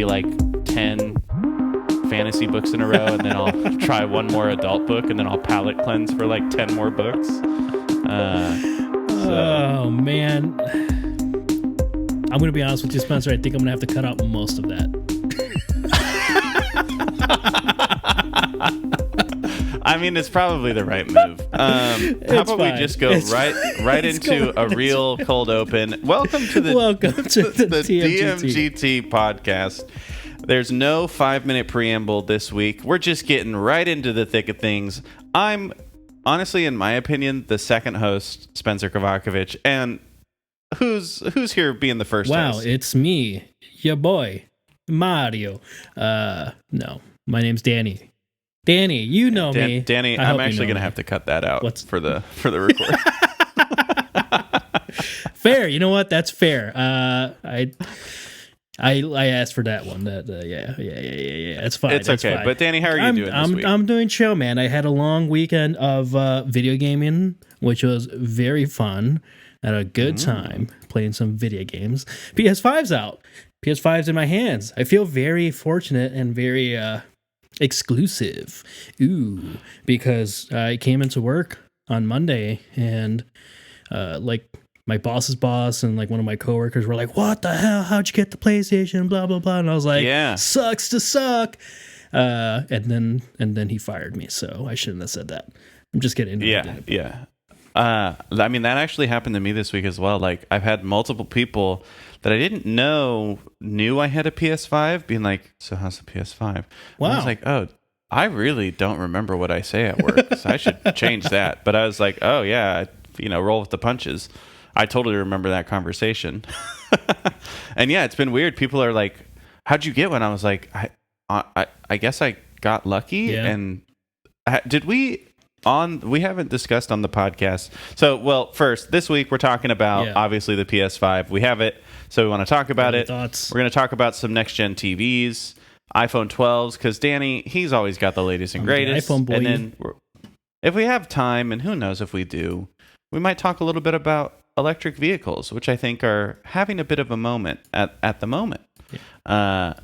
maybe like 10 fantasy books in a row, and then I'll try one more adult book, and then I'll palate cleanse for like 10 more books. Oh man, I'm gonna be honest with you, Spencer. I think I'm gonna have to cut out most of that. I mean, it's probably the right move. How about we just go right into a real cold open? Welcome to the DMGT podcast. There's no 5-minute preamble this week. We're just getting right into the thick of things. I'm honestly, in my opinion, the second host, Spencer Kovakovich, and who's here being the first host? Wow, it's me, your boy, Mario. No, my name's Danny. Danny, you know me. Danny, I'm actually going to have to cut that out for the record. Fair. You know what? That's fair. I asked for that one. Yeah. It's fine. It's okay. Fine. But Danny, how are you doing this week? I'm doing chill, man. I had a long weekend of video gaming, which was very fun. I had a good time playing some video games. PS5's out. PS5's in my hands. I feel very fortunate and very exclusive. Because I came into work on Monday and like my boss's boss and like one of my coworkers were like, "What the hell? How'd you get the PlayStation?" Blah blah blah. And I was like, "Yeah, sucks to suck." And then he fired me, so I shouldn't have said that. I'm just kidding. Yeah. I mean, that actually happened to me this week as well. Like, I've had multiple people that I didn't know knew I had a PS5 being like, "So how's the PS5?" Wow. And I was like, "Oh, I really don't remember what I say at work, so I should change that." But I was like, "Oh yeah, roll with the punches." I totally remember that conversation. And yeah, it's been weird. People are like, "How'd you get one?" I was like, I guess I got lucky. Yeah. And we haven't discussed on the podcast. So, well, first, this week we're talking about obviously the PS5. We have it, so we want to talk about it. Thoughts? We're going to talk about some next gen TVs, iPhone 12s, because Danny, he's always got the latest and greatest. The iPhone boy. And then if we have time, and who knows if we do, we might talk a little bit about electric vehicles, which I think are having a bit of a moment at the moment. Yeah.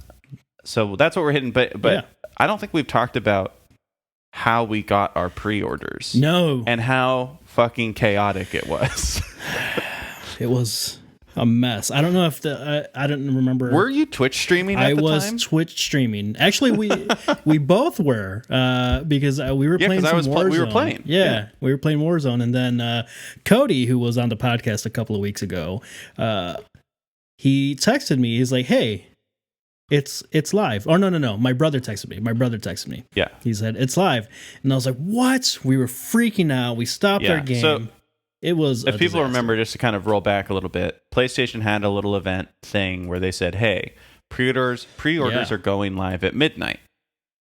So that's what we're hitting. But I don't think we've talked about how we got our pre-orders. No. And how fucking chaotic it was. It was a mess. I don't know if I don't remember. Were you Twitch streaming at the time? I was Twitch streaming. Actually, we both were because we were playing some Warzone. We were playing. Yeah, we were playing Warzone. And then Cody, who was on the podcast a couple of weeks ago, he texted me. He's like, "Hey, it's live." Or no. My brother texted me. Yeah. He said, "It's live." And I was like, "What?" We were freaking out. We stopped our game. So, it was if people remember, just to kind of roll back a little bit, PlayStation had a little event thing where they said, "Hey, pre-orders are going live at midnight."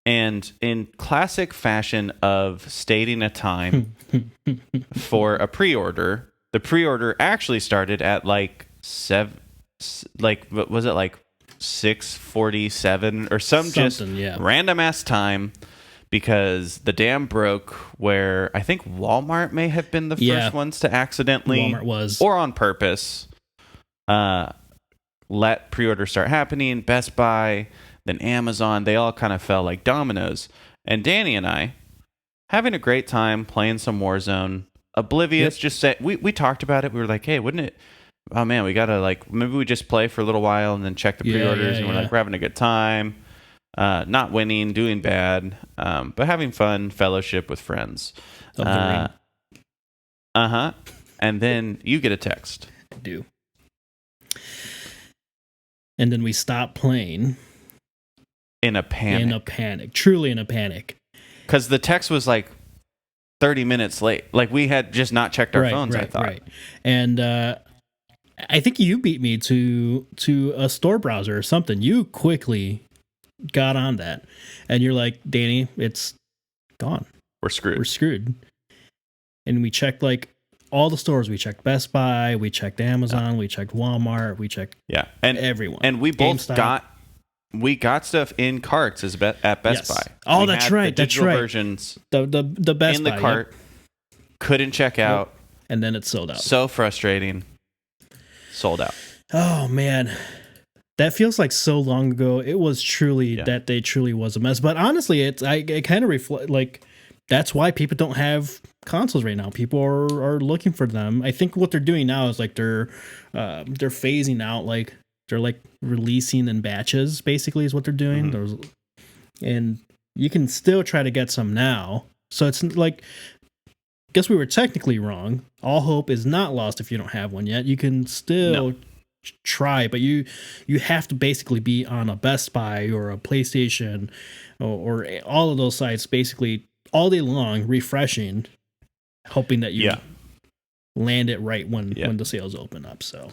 And in classic fashion of stating a time for a pre-order, the pre-order actually started at like 6:47 or just random ass time, because the dam broke where I think Walmart may have been the first ones to accidentally, Walmart was, or on purpose, let pre-order start happening. Best Buy, then Amazon, they all kind of fell like dominoes. And Danny and I, having a great time playing some Warzone, oblivious, just said, we talked about it. We were like, "Hey, wouldn't it, oh man, we gotta maybe we just play for a little while and then check the pre-orders." And we're like, we're having a good time, not winning, doing bad, but having fun, fellowship with friends. And then you get a text. I do. And then we stopped playing. In a panic. Truly in a panic. Because the text was like 30 minutes late. Like, we had just not checked our phones, I thought. Right. And I think you beat me to a store browser or something. You quickly got on that. And you're like, "Danny, it's gone. We're screwed." And we checked like all the stores. We checked Best Buy, we checked Amazon, we checked Walmart, we checked and everyone. And we both got stuff in carts at Best Buy. Oh, that's right. The digital versions. The Best in Buy the cart. Yep. Couldn't check out. And then it sold out. So frustrating. Sold out. Oh man. that feels like so long ago. It was truly that day truly was a mess. But honestly, it kind of reflect like that's why people don't have consoles right now. People are looking for them. I think what they're doing now is like they're phasing out, like they're like releasing in batches. Basically, is what they're doing. And you can still try to get some now. So it's like, guess we were technically wrong. All hope is not lost if you don't have one yet. You can still try, but you have to basically be on a Best Buy or a PlayStation or all of those sites basically all day long refreshing, hoping that you land it right when the sales open up. So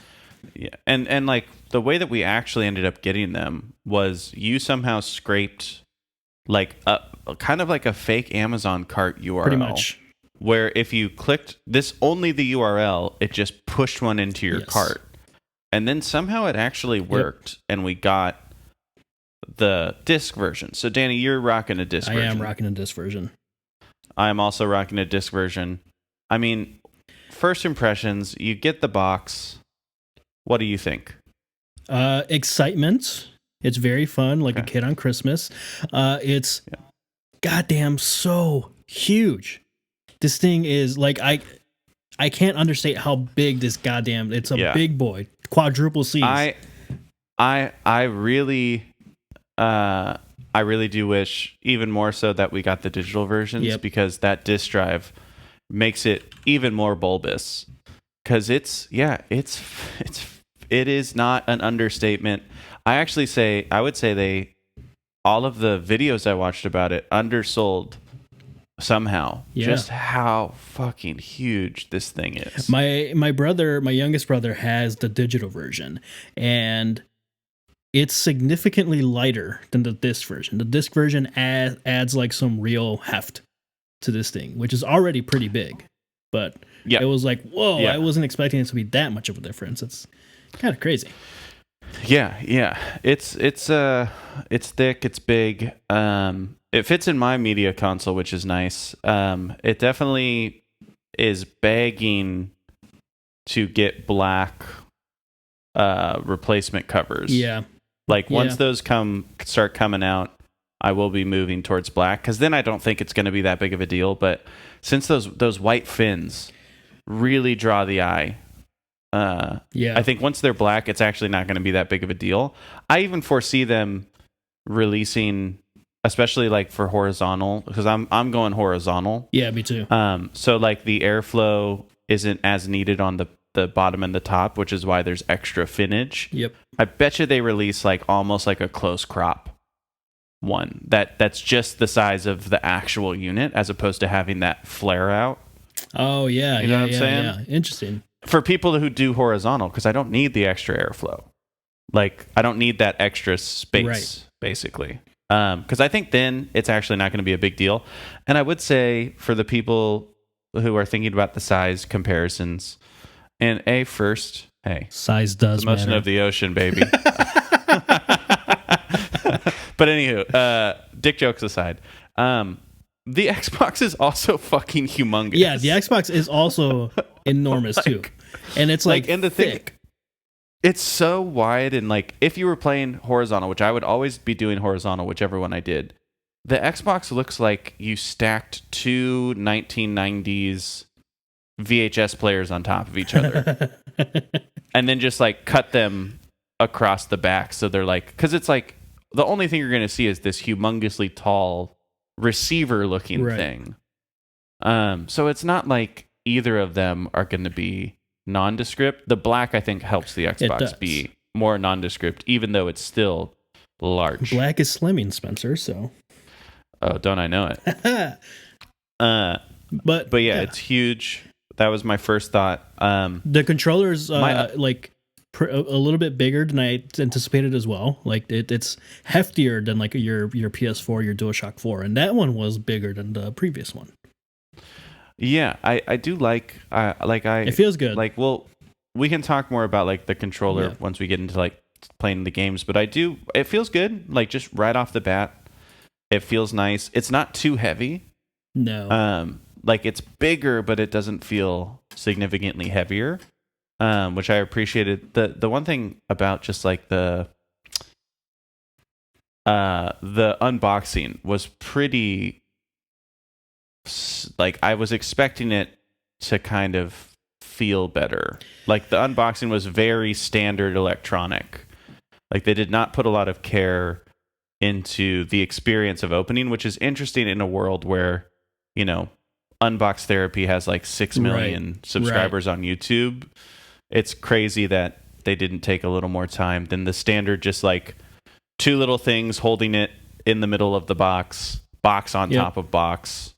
and like the way that we actually ended up getting them was you somehow scraped like a kind of like a fake Amazon cart URL. Pretty much. Where if you clicked this only the URL, it just pushed one into your cart. And then somehow it actually worked and we got the disc version. So Danny, you're rocking a disc version. I am rocking a disc version. I'm also rocking a disc version. I mean, first impressions, you get the box. What do you think? Excitement. It's very fun, like a kid on Christmas. It's goddamn so huge. This thing is like I can't understate how big this goddamn. It's a big boy, quadruple C's. I really do wish even more so that we got the digital versions because that disc drive makes it even more bulbous. Because it is not an understatement. I would say all of the videos I watched about it undersold somehow just how fucking huge this thing is. My youngest brother has the digital version, and it's significantly lighter than the disc version. The disc version adds like some real heft to this thing, which is already pretty big. But it was like, whoa, I wasn't expecting it to be that much of a difference. It's kind of crazy. Yeah. It's thick, it's big. It fits in my media console, which is nice. It definitely is begging to get black replacement covers. Yeah. Like once those start coming out, I will be moving towards black because then I don't think it's going to be that big of a deal. But since those white fins really draw the eye, I think once they're black, it's actually not going to be that big of a deal. I even foresee them releasing, especially like for horizontal, because I'm going horizontal. Yeah, me too. So like the airflow isn't as needed on the bottom and the top, which is why there's extra finnage. Yep. I bet you they release like almost like a close crop one that's just the size of the actual unit as opposed to having that flare out. Oh yeah, you know what I'm saying? Yeah. Interesting. For people who do horizontal, because I don't need the extra airflow. Like I don't need that extra space, basically. Because I think then it's actually not going to be a big deal. And I would say for the people who are thinking about the size comparisons, and first, hey, size does the motion matter. of the ocean, baby. But anywho, dick jokes aside, the Xbox is also fucking humongous. Yeah, the Xbox is also enormous too, and it's like and the thick. Thing, it's so wide, and like if you were playing horizontal, which I would always be doing horizontal, whichever one I did, the Xbox looks like you stacked two 1990s VHS players on top of each other, and then just like cut them across the back, so they're like, because it's like the only thing you're going to see is this humongously tall receiver looking thing. So it's not like either of them are going to be nondescript. The black, I think, helps the Xbox be more nondescript, even though it's still large. Black is slimming, Spencer, so. Oh, don't I know it? But yeah, it's huge. That was my first thought. The controller's like a little bit bigger than I anticipated as well. Like it's heftier than like your PS4, your DualShock 4, and that one was bigger than the previous one. Yeah, I do like it feels good. Like, well, we can talk more about like the controller once we get into like playing the games, but it feels good. Like just right off the bat, it feels nice. It's not too heavy. No. Like it's bigger, but it doesn't feel significantly heavier. Which I appreciated. The one thing about just like the the unboxing was pretty, like, I was expecting it to kind of feel better. Like, the unboxing was very standard electronic. Like, they did not put a lot of care into the experience of opening, which is interesting in a world where, you know, Unbox Therapy has like 6 million subscribers on YouTube. It's crazy that they didn't take a little more time than the standard, just like 2 little things holding it in the middle of the box on top of box.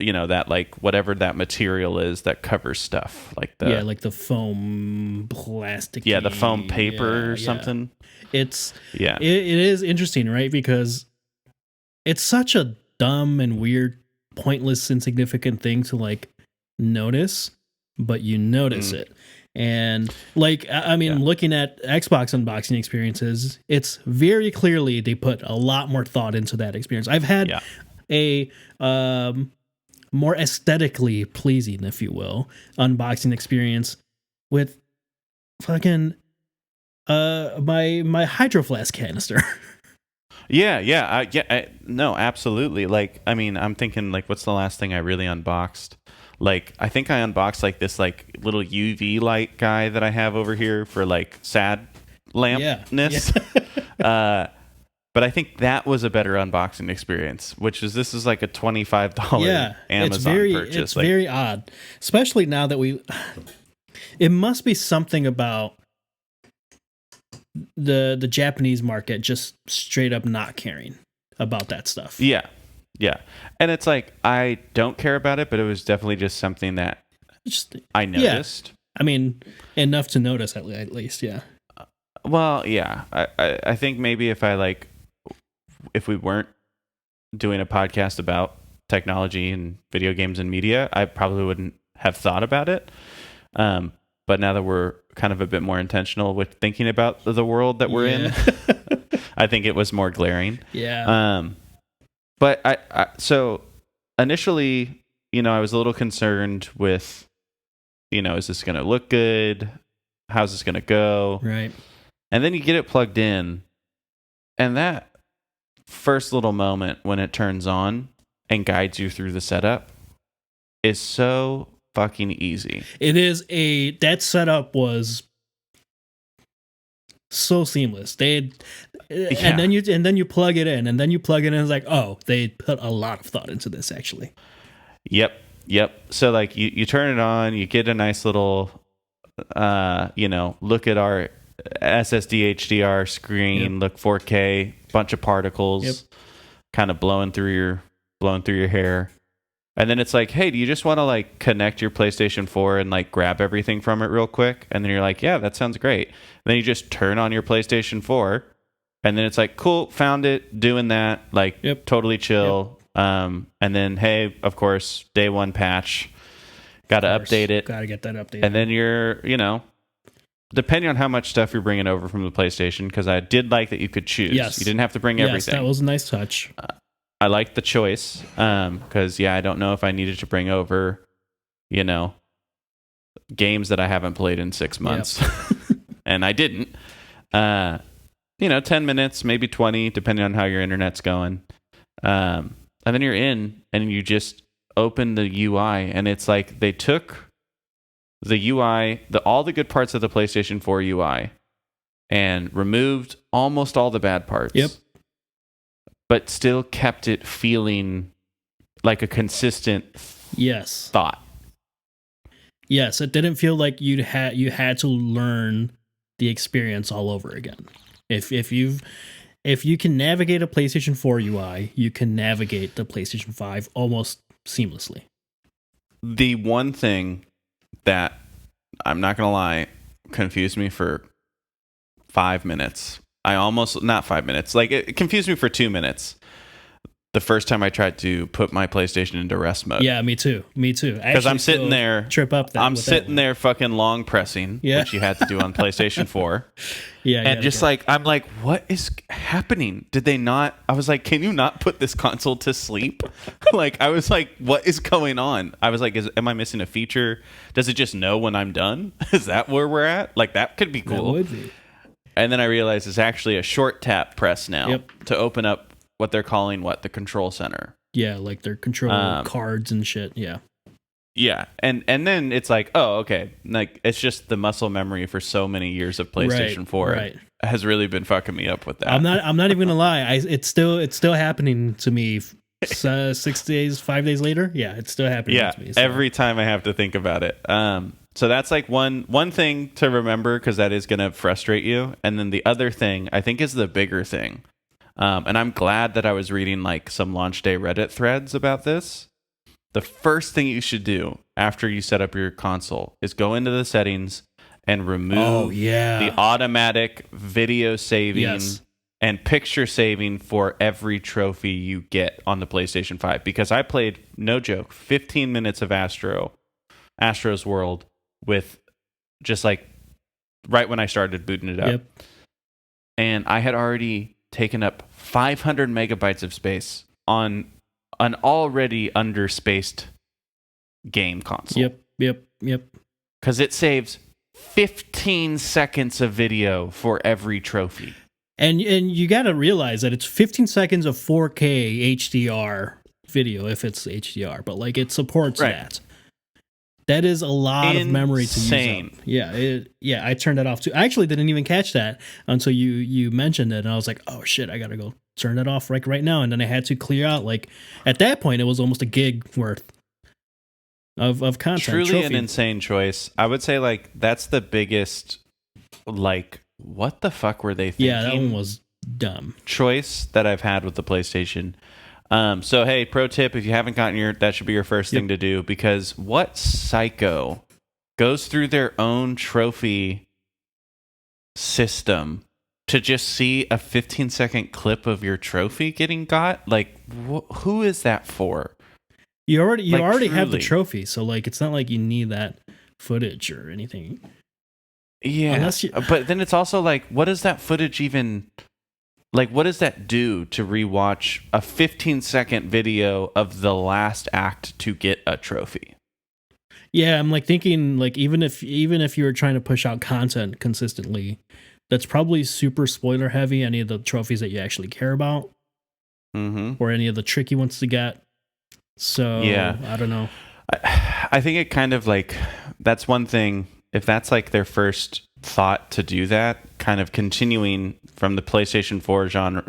You know, that, like, whatever that material is that covers stuff, like the like the foam plastic. Yeah, the foam paper or something. It is interesting, right? Because it's such a dumb and weird, pointless, insignificant thing to like notice, but you notice it. And like, I mean, looking at Xbox unboxing experiences, it's very clearly they put a lot more thought into that experience. I've had a more aesthetically pleasing, if you will, unboxing experience with fucking my Hydro Flask canister. No, absolutely. Like, I mean, I'm thinking, like, what's the last thing I really unboxed? Like, I think I unboxed like this like little UV light guy that I have over here for like sad lampness. But I think that was a better unboxing experience, this is like a $25 Amazon purchase. It's very odd, especially now that it must be something about the Japanese market just straight up not caring about that stuff. Yeah. And it's like, I don't care about it, but it was definitely just something that I noticed. I mean, enough to notice at least, yeah. Well, yeah. I think maybe if we weren't doing a podcast about technology and video games and media, I probably wouldn't have thought about it. But now that we're kind of a bit more intentional with thinking about the world that we're in, I think it was more glaring. Yeah. But so initially, you know, I was a little concerned with, you know, is this going to look good? How's this going to go? Right. And then you get it plugged in, and that first little moment when it turns on and guides you through the setup is so fucking easy. It is that setup was so seamless. And then you plug it in, and it's like, oh, they put a lot of thought into this actually. Yep. So like you turn it on, you get a nice little look at our SSD HDR screen, look 4K, bunch of particles kind of blowing through your hair. And then it's like, hey, do you just want to like connect your PlayStation 4 and like grab everything from it real quick? And then you're like, yeah, that sounds great. And then you just turn on your PlayStation 4, and then it's like, cool, found it, doing that, like totally chill. And then, hey, of course, day one patch, got to update it. Got to get that updated. And then you're, you know, depending on how much stuff you're bringing over from the PlayStation, because I did like that you could choose. Yes. You didn't have to bring everything. That was a nice touch. I liked the choice because, I don't know if I needed to bring over, you know, games that I haven't played in 6 months. And I didn't. 10 minutes, maybe 20, depending on how your internet's going. And then you're in and you just open the UI, and it's like they took the UI, all the good parts of the PlayStation 4 UI, and removed almost all the bad parts. Yep. But still kept it feeling like a consistent thought. Yes, it didn't feel like you had to learn the experience all over again. If you can navigate a PlayStation 4 UI, you can navigate the PlayStation 5 almost seamlessly. The one thing that, I'm not going to lie, confused me for 5 minutes. Not 5 minutes. Like, it confused me for 2 minutes. The first time I tried to put my PlayStation into rest mode. Yeah, me too. Because I'm sitting there. Trip up. I'm sitting there fucking long pressing, which you had to do on PlayStation 4. And just like, I'm like, what is happening? Did they not? I was like, can you not put this console to sleep? Like, I was like, what is going on? I was like, am I missing a feature? Does it just know when I'm done? Is that where we're at? Like, that could be cool. That would be. And then I realized it's actually a short tap press now to open up what they're calling the control center. Yeah, like their control cards and shit. Yeah. Yeah, and then it's like, oh, okay, like it's just the muscle memory for so many years of PlayStation 4 has really been fucking me up with that. I'm not even gonna lie. It's still happening to me. 5 days later, yeah, it's still happening to me. So. Every time I have to think about it. So that's like one thing to remember, because that is gonna frustrate you. And then the other thing I think is the bigger thing. And I'm glad that I was reading like some launch day Reddit threads about this. The first thing you should do after you set up your console is go into the settings and remove the automatic video saving and picture saving for every trophy you get on the PlayStation 5. Because I played, no joke, 15 minutes of Astro's World with just like right when I started booting it up. Yep. And I had already taken up 500 megabytes of space on an already underspaced game console. Yep. Because it saves 15 seconds of video for every trophy. And you got to realize that it's 15 seconds of 4K HDR video if it's HDR, but like it supports that. That is a lot of memory to use up. Yeah, I turned that off too. I actually didn't even catch that until you mentioned it, and I was like, oh shit, I gotta go turn that off right now. And then I had to clear out, like, at that point it was almost a gig worth of content. Truly an insane choice. I would say like that's the biggest, like, what the fuck were they thinking? Yeah, that one was dumb. Choice that I've had with the PlayStation. So hey, pro tip, if you haven't gotten that should be your first thing to do, because what psycho goes through their own trophy system to just see a 15-second clip of your trophy getting got? Like, who is that for? You already have the trophy, so like it's not like you need that footage or anything. Yeah, but then it's also like, what does that footage even... Like, what does that do to rewatch a 15-second video of the last act to get a trophy? Yeah, I'm like thinking, like, even if you were trying to push out content consistently, that's probably super spoiler heavy, any of the trophies that you actually care about, or any of the tricky ones to get. So, I don't know. I think it kind of like, that's one thing, if that's like their first thought to do that, kind of continuing from the PlayStation 4 genre,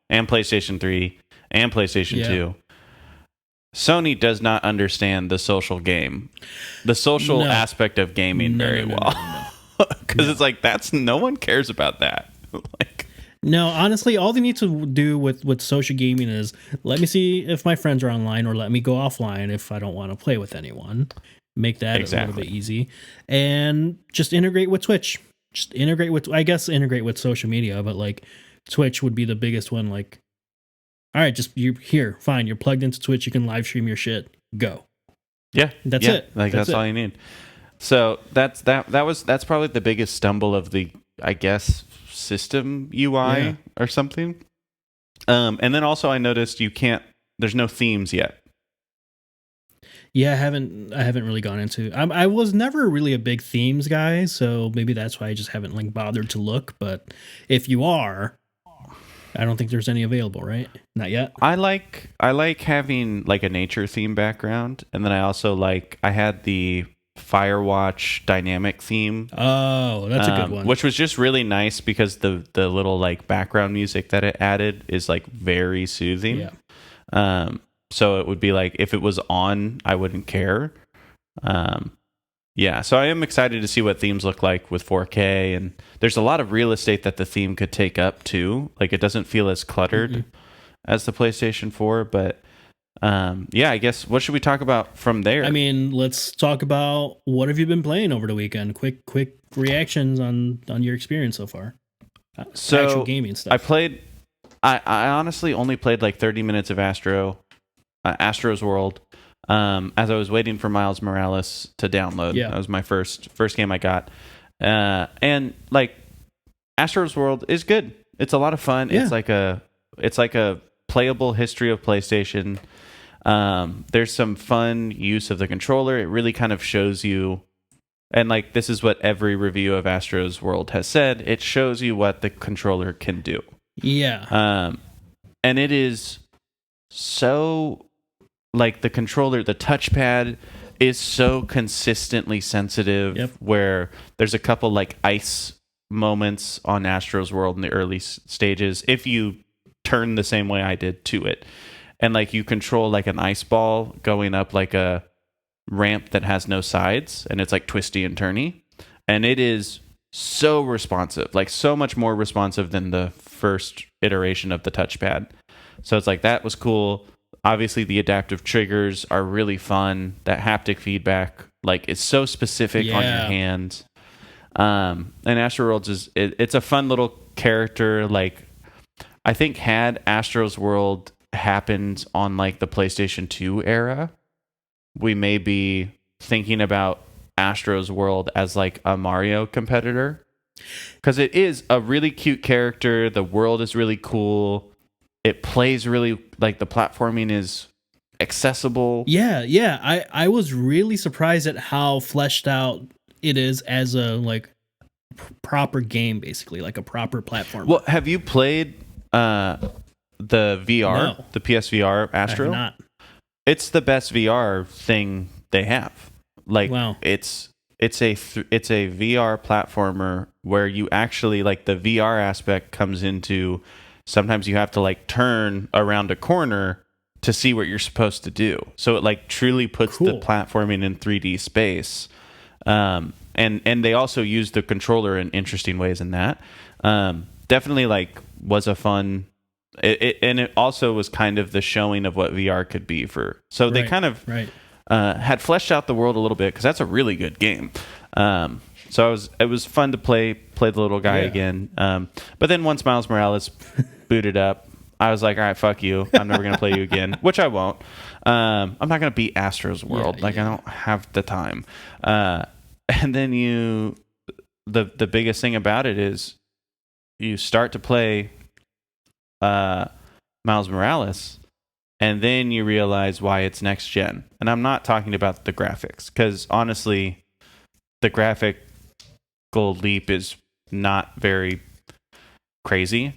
and PlayStation 3 and PlayStation 2. Sony does not understand the social aspect of gaming very well. Because it's like, no one cares about that. Like, no, honestly, all they need to do with social gaming is let me see if my friends are online, or let me go offline if I don't want to play with anyone. Make that a little bit easy, and just integrate with Twitch. Just integrate with social media, but like Twitch would be the biggest one. Like, all right, just you're plugged into Twitch. You can live stream your shit. Go. Yeah, that's it. Like that's all you need. So that's probably the biggest stumble of the, I guess, system UI or something. And then also I noticed there's no themes yet. Yeah, I haven't really gone into. I was never really a big themes guy, so maybe that's why I just haven't like bothered to look. But if you are, I don't think there's any available, right? Not yet. I like having like a nature theme background, and then I also I had the Firewatch dynamic theme. Oh, that's a good one. Which was just really nice because the little like background music that it added is like very soothing. Yeah. So it would be like, if it was on, I wouldn't care. So I am excited to see what themes look like with 4K, and there's a lot of real estate that the theme could take up too. Like, it doesn't feel as cluttered as the PlayStation 4, but I guess what should we talk about from there? I mean, let's talk about what have you been playing over the weekend? Quick reactions on your experience so far. Actual gaming stuff. I honestly only played like 30 minutes of Astro's World, as I was waiting for Miles Morales to download. That was my first game I got, and like Astro's World is good. It's a lot of fun. It's like a playable history of PlayStation. There's some fun use of the controller. It really kind of shows you And like this is what every review of Astro's World has said. It shows you what the controller can do. Yeah. And it is so like the controller, the touchpad is so consistently sensitive. Yep. Where there's a couple like ice moments on Astro's World in the early stages if you turn the same way I did to it, and like you control like an ice ball going up like a ramp that has no sides, and it's like twisty and turny, and it is so responsive, like so much more responsive than the first iteration of the touchpad. So it's like that was cool. Obviously the adaptive triggers are really fun. That haptic feedback like is so specific on your hand. And Astro Worlds it's a fun little character. Like I think had Astro's World happened on like the PlayStation 2 era, we may be thinking about Astro's World as like a Mario competitor, because it is a really cute character. The world is really cool. It plays really like the platforming is accessible. Yeah. I was really surprised at how fleshed out it is as a like proper game, basically like a proper platform. Well, have you played the VR, No. the PSVR Astro? I have not. It's the best VR thing they have. Like Wow. it's a VR platformer where you actually like the VR aspect comes into. Sometimes you have to like turn around a corner to see what you're supposed to do. So it like truly puts the platforming in 3D space. And they also use the controller in interesting ways in that. Definitely like was a fun. And it also was kind of the showing of what VR could be for. So they kind of had fleshed out the world a little bit, because that's a really good game. So it was fun to play the little guy again. But then once Miles Morales booted up, I was like, all right, fuck you. I'm never going to play you again, which I won't. I'm not going to beat Astro's World. I don't have the time. And then the biggest thing about it is you start to play Miles Morales, and then you realize why it's next gen. And I'm not talking about the graphics, because honestly, the graphical leap is not very crazy,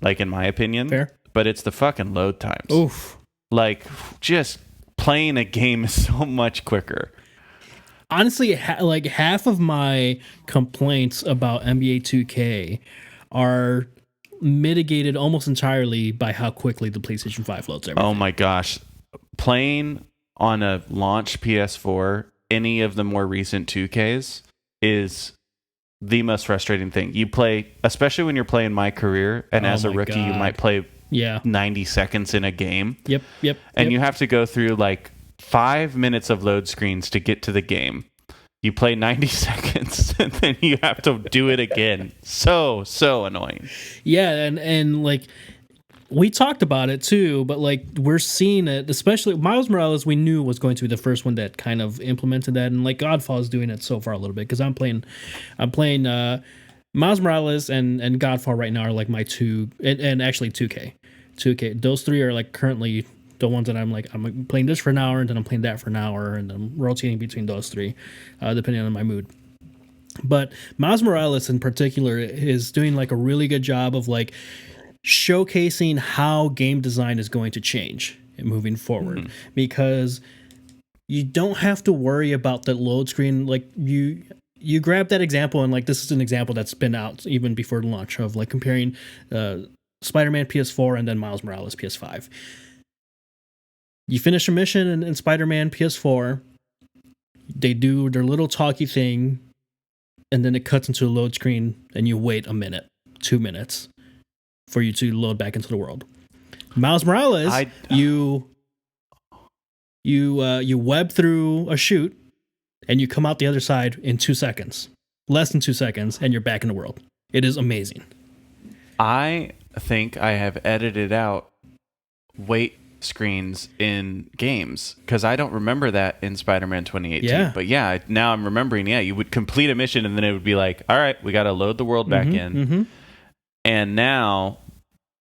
like in my opinion. Fair. But it's the fucking load times. Oof. Like just playing a game is so much quicker. Honestly, like half of my complaints about NBA 2K are mitigated almost entirely by how quickly the PlayStation 5 loads everything. Oh my gosh. Playing on a launch PS4, any of the more recent 2Ks, is the most frustrating thing. You play, especially when you're playing My Career, and as a rookie, you might play 90 seconds in a game. Yep. And you have to go through like 5 minutes of load screens to get to the game. You play 90 seconds and then you have to do it again. So annoying. Yeah, and like we talked about it too, but like we're seeing it, especially Miles Morales, we knew was going to be the first one that kind of implemented that, and like Godfall is doing it so far a little bit, because I'm playing Miles Morales and Godfall right now are like my two, and actually 2K. Those three are like currently the ones that I'm playing this for an hour, and then I'm playing that for an hour, and I'm rotating between those three, depending on my mood. But Miles Morales in particular is doing like a really good job of like showcasing how game design is going to change moving forward, because you don't have to worry about the load screen. Like you grab that example, and like this is an example that's been out even before the launch of like comparing Spider-Man PS4 and then Miles Morales PS5. You finish a mission in Spider-Man PS4, they do their little talky thing, and then it cuts into a load screen, and you wait a minute, 2 minutes for you to load back into the world. Miles Morales, you web through a chute, and you come out the other side in 2 seconds, less than 2 seconds, and you're back in the world. It is amazing. I think I have edited out wait screens in games, because I don't remember that in Spider-Man 2018. Yeah. But yeah, now I'm remembering, you would complete a mission and then it would be like, all right, we got to load the world back in. And now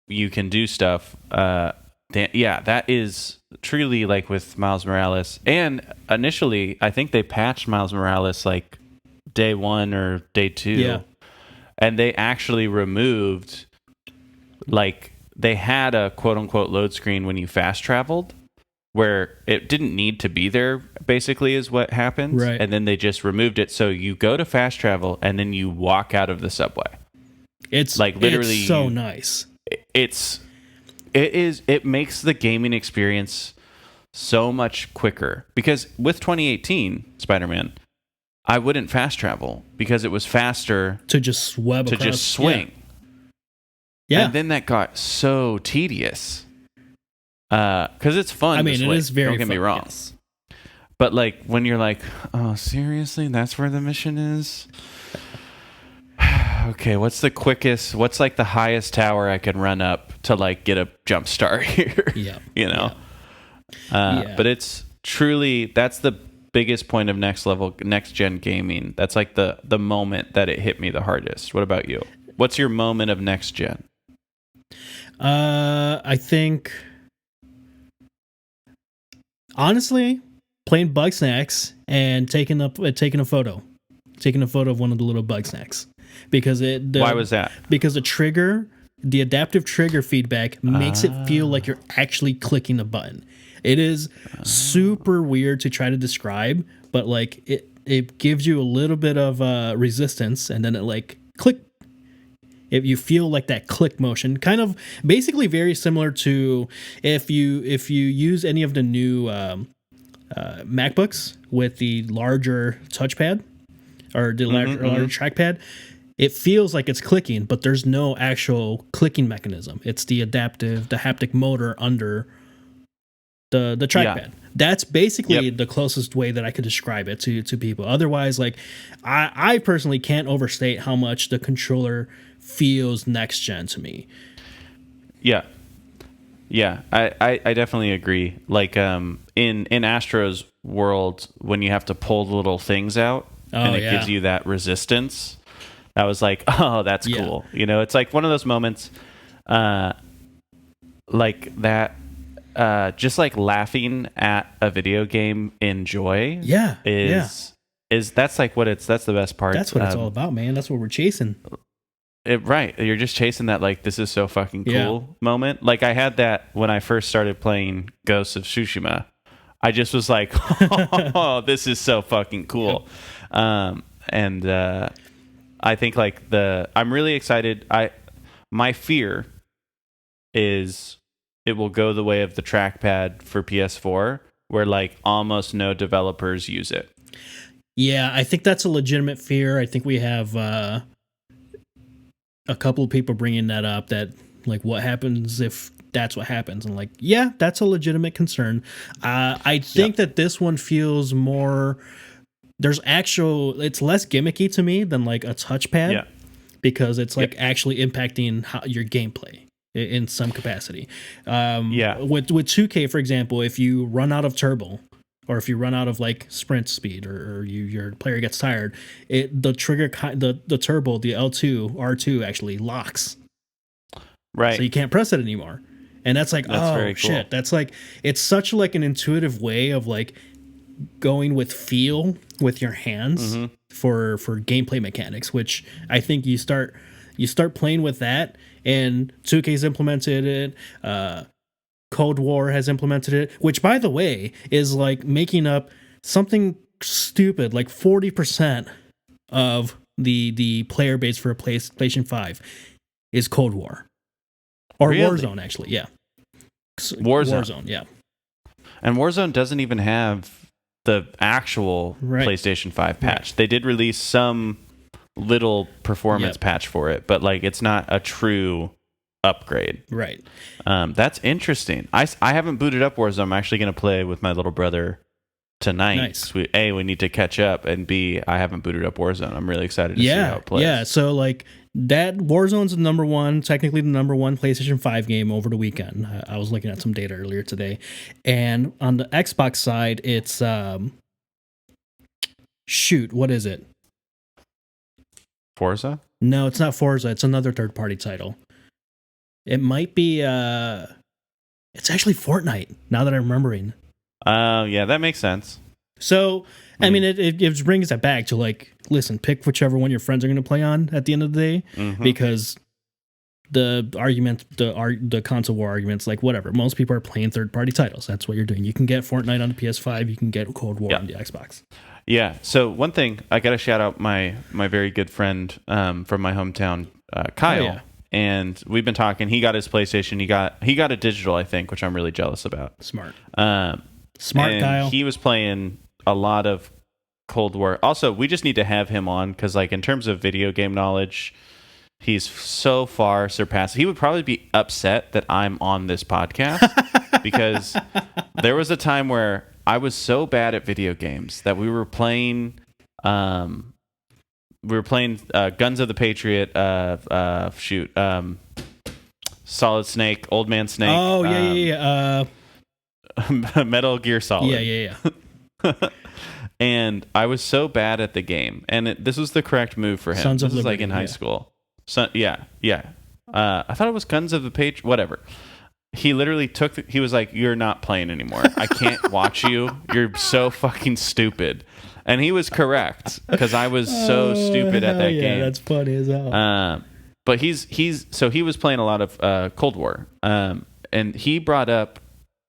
you can do stuff. That is truly like with Miles Morales. And initially, I think they patched Miles Morales like day 1 or day 2. Yeah. And they actually removed, like, they had a quote unquote load screen when you fast traveled, where it didn't need to be there, basically, is what happens. Right. And then they just removed it. So you go to fast travel and then you walk out of the subway. It's like literally it's so nice. It makes the gaming experience so much quicker, because with 2018 Spider-Man, I wouldn't fast travel because it was faster To just web to across. just swing. Yeah. And then that got so tedious. Because it's fun. I mean, to it swing, is very don't get me fun, wrong. yes. But like when you're like, oh, seriously, that's where the mission is? Okay, what's the quickest? What's like the highest tower I can run up to like get a jump start here? Yeah. You know. Yeah. But it's truly, that's the biggest point of next gen gaming. That's like the moment that it hit me the hardest. What about you? What's your moment of next gen? I think, honestly, playing Bug Snacks and taking a photo of one of the little Bug Snacks, because Why was that? Because the adaptive trigger feedback makes it feel like you're actually clicking a button. It is super weird to try to describe, but like it gives you a little bit of resistance, and then it like click. If you feel like that click motion, kind of basically very similar to if you use any of the new MacBooks with the larger touchpad or the larger trackpad, it feels like it's clicking, but there's no actual clicking mechanism. It's the haptic motor under the trackpad. Yeah. That's basically the closest way that I could describe it to people. Otherwise, like I personally can't overstate how much the controller feels next gen to me. Yeah. I definitely agree. Like in Astro's world, when you have to pull the little things out and it gives you that resistance, I was like, oh, that's cool. You know, it's like one of those moments like that. Just like laughing at a video game in joy is that's like that's the best part. That's what it's all about, man. That's what we're chasing. Right, you're just chasing that like, this is so fucking cool moment. Like I had that when I first started playing Ghosts of Tsushima. I just was like, oh, this is so fucking cool. And I think like I'm really excited. My fear is it will go the way of the trackpad for PS4, where like almost no developers use it. Yeah, I think that's a legitimate fear. I think we have a couple of people bringing that up, that like, what happens if that's what happens? And like, yeah, that's a legitimate concern. I think that this one feels more, it's less gimmicky to me than like a touchpad, because it's like actually impacting your gameplay in some capacity. With 2K, for example, if you run out of turbo, or if you run out of like sprint speed, or your player gets tired, the trigger, the turbo, the R2 actually locks. Right. So you can't press it anymore. And that's like, very cool. Shit. That's like, it's such like an intuitive way of like going with feel with your hands for gameplay mechanics, which I think you start playing with that, and 2K's implemented it. Cold War has implemented it, which, by the way, is like making up something stupid, like 40% of the player base for a PlayStation 5 is Cold War. Or really? Warzone, actually, yeah. Warzone, yeah. And Warzone doesn't even have the actual PlayStation 5 patch. They did release some little performance patch for it, but like it's not a true upgrade. Right. That's interesting. I haven't booted up Warzone. I'm actually going to play with my little brother tonight. Nice. We need to catch up, and B, I haven't booted up Warzone. I'm really excited to see how it plays. Yeah, so like that, Warzone's technically the number one PlayStation 5 game over the weekend. I was looking at some data earlier today. And on the Xbox side, it's what is it? Forza? No, it's not Forza. It's another third-party title. It might be it's actually Fortnite, now that I'm remembering. Yeah, that makes sense. So, I mean, it brings it back to like, listen, pick whichever one your friends are going to play on at the end of the day, because the argument, the console war arguments, like whatever. Most people are playing third-party titles. That's what you're doing. You can get Fortnite on the PS5. You can get Cold War on the Xbox. Yeah. So one thing, I got to shout out my very good friend from my hometown, Kyle. Oh, yeah. And we've been talking. He got his PlayStation. He got a digital, I think, which I'm really jealous about. Smart. Smart Kyle. He was playing a lot of Cold War. Also, we just need to have him on because, like, in terms of video game knowledge, he's so far surpassed. He would probably be upset that I'm on this podcast because there was a time where I was so bad at video games that we were playing. Guns of the Patriot. Solid Snake, Old Man Snake. Oh yeah. Metal Gear Solid. Yeah. And I was so bad at the game, and this was the correct move for him. Sons of This was Liberty, like in high school. So, yeah. I thought it was Guns of the Patriot. Whatever. He literally he was like, "You're not playing anymore. I can't watch you. You're so fucking stupid." And he was correct because I was so stupid at that game. That's funny as hell. But he was playing a lot of Cold War. And he brought up,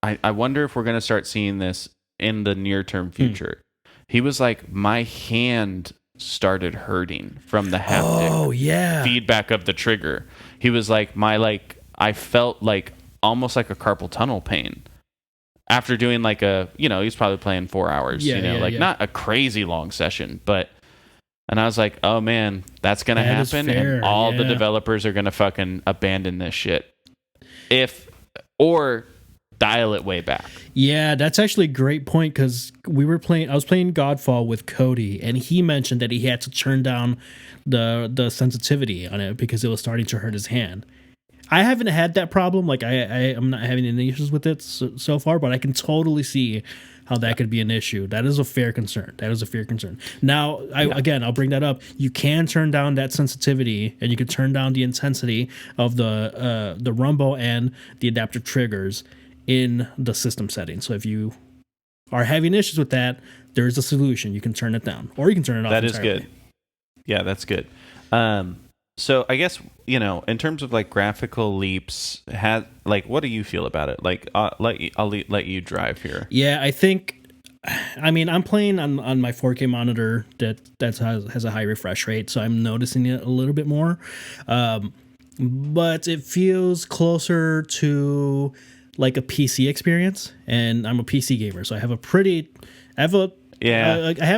I wonder if we're going to start seeing this in the near term future. He was like, my hand started hurting from the haptic feedback of the trigger. He was like, I felt like almost like a carpal tunnel pain. After doing like he's probably playing 4 hours, not a crazy long session, and I was like, oh man, that's going to happen. And all the developers are going to fucking abandon this shit. Or dial it way back. Yeah, that's actually a great point because I was playing Godfall with Cody, and he mentioned that he had to turn down the sensitivity on it because it was starting to hurt his hand. I haven't had that problem. Like I'm not having any issues with it so far, but I can totally see how that could be an issue. That is a fair concern. Now, I'll bring that up. You can turn down that sensitivity, and you can turn down the intensity of the rumble and the adaptive triggers in the system settings. So if you are having issues with that, there is a solution. You can turn it down, or you can turn it off. That is good. Yeah, that's good. So I guess, in terms of like graphical leaps, what do you feel about it? Like, I'll let you drive here. Yeah, I'm playing on my 4K monitor that has a high refresh rate, so I'm noticing it a little bit more. But it feels closer to like a PC experience, and I'm a PC gamer, so I have a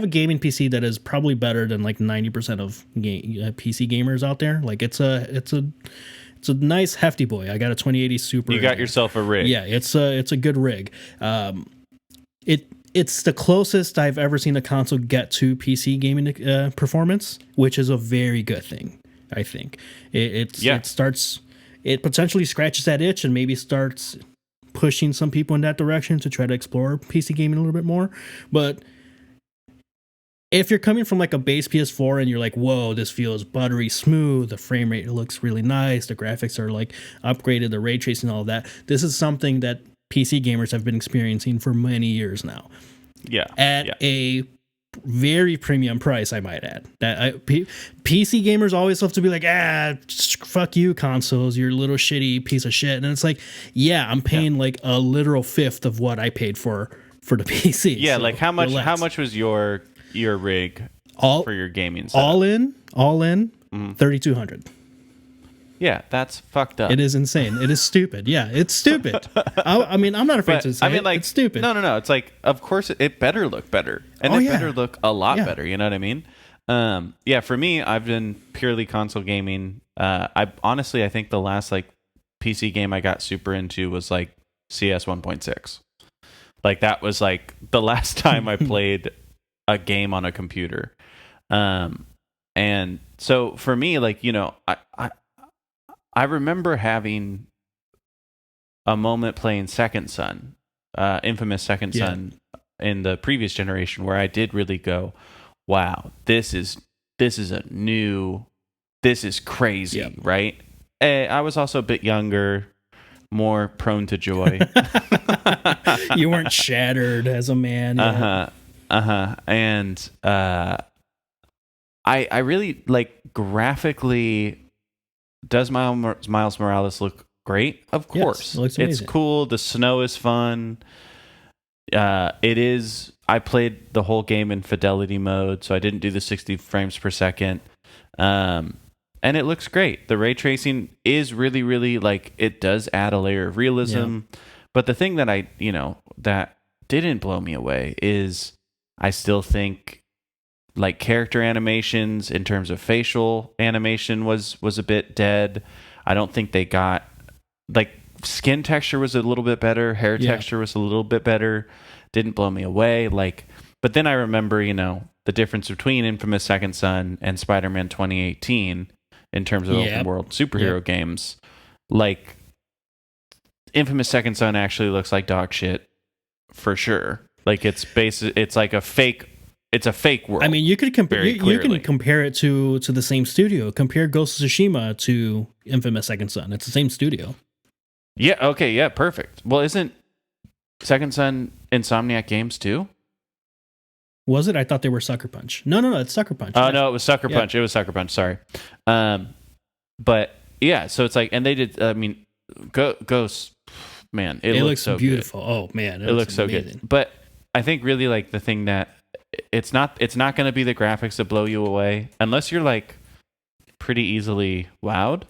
gaming PC that is probably better than like 90% of PC gamers out there. Like it's a nice hefty boy. I got a 2080 Super. You got yourself a rig. Yeah, it's a good rig. It's the closest I've ever seen a console get to PC gaming performance, which is a very good thing. I think it potentially scratches that itch and maybe starts pushing some people in that direction to try to explore PC gaming a little bit more, but if you're coming from like a base PS4 and you're like, whoa, this feels buttery smooth, the frame rate looks really nice, the graphics are like upgraded, the ray tracing, all of that. This is something that PC gamers have been experiencing for many years now. Yeah. At a very premium price, I might add. PC gamers always love to be like, fuck you consoles, you're a little shitty piece of shit. And it's like, yeah, I'm paying like a literal fifth of what I paid for the PC. Yeah, so like how much was your rig for your gaming setup? All in, 3,200. Yeah, that's fucked up. It is insane. It is stupid. Yeah, it's stupid. I'm not afraid to say it. It's stupid. No. It's like, of course, it better look better. And better look a lot better. You know what I mean? For me, I've been purely console gaming. I think the last like PC game I got super into was like CS 1.6. Like that was like the last time I played a game on a computer. And so for me, like, I remember having a moment playing Second Son, infamous Second Son in the previous generation, where I did really go, wow, this is crazy, right? I was also a bit younger, more prone to joy. You weren't shattered as a man. And I really like graphically. Does Miles Morales look great? Of course, yes, it looks amazing. It's cool. The snow is fun. It is. I played the whole game in fidelity mode, so I didn't do the 60 frames per second. And it looks great. The ray tracing is really, really like it does add a layer of realism. Yeah. But the thing that that didn't blow me away is I still think like character animations in terms of facial animation was a bit dead. I don't think they got like skin texture was a little bit better, hair texture was a little bit better. Didn't blow me away. Like, but then I remember, the difference between Infamous Second Son and Spider-Man 2018 in terms of open world superhero games. Like, Infamous Second Son actually looks like dog shit for sure. Like it's like a fake. It's a fake world. I mean, you could compare. You can compare it to the same studio. Compare Ghost of Tsushima to Infamous Second Son. It's the same studio. Yeah. Okay. Yeah. Perfect. Well, isn't Second Son Insomniac Games too? Was it? I thought they were Sucker Punch. No, it's Sucker Punch. Oh no, it was Sucker Punch. It was Sucker Punch. Sorry. But yeah, so it's like, and they did. I mean, Ghost. Man, it looks so beautiful. Good. Oh man, it looks so amazing. Good. But I think really like the thing that it's not going to be the graphics that blow you away unless you're like pretty easily wowed.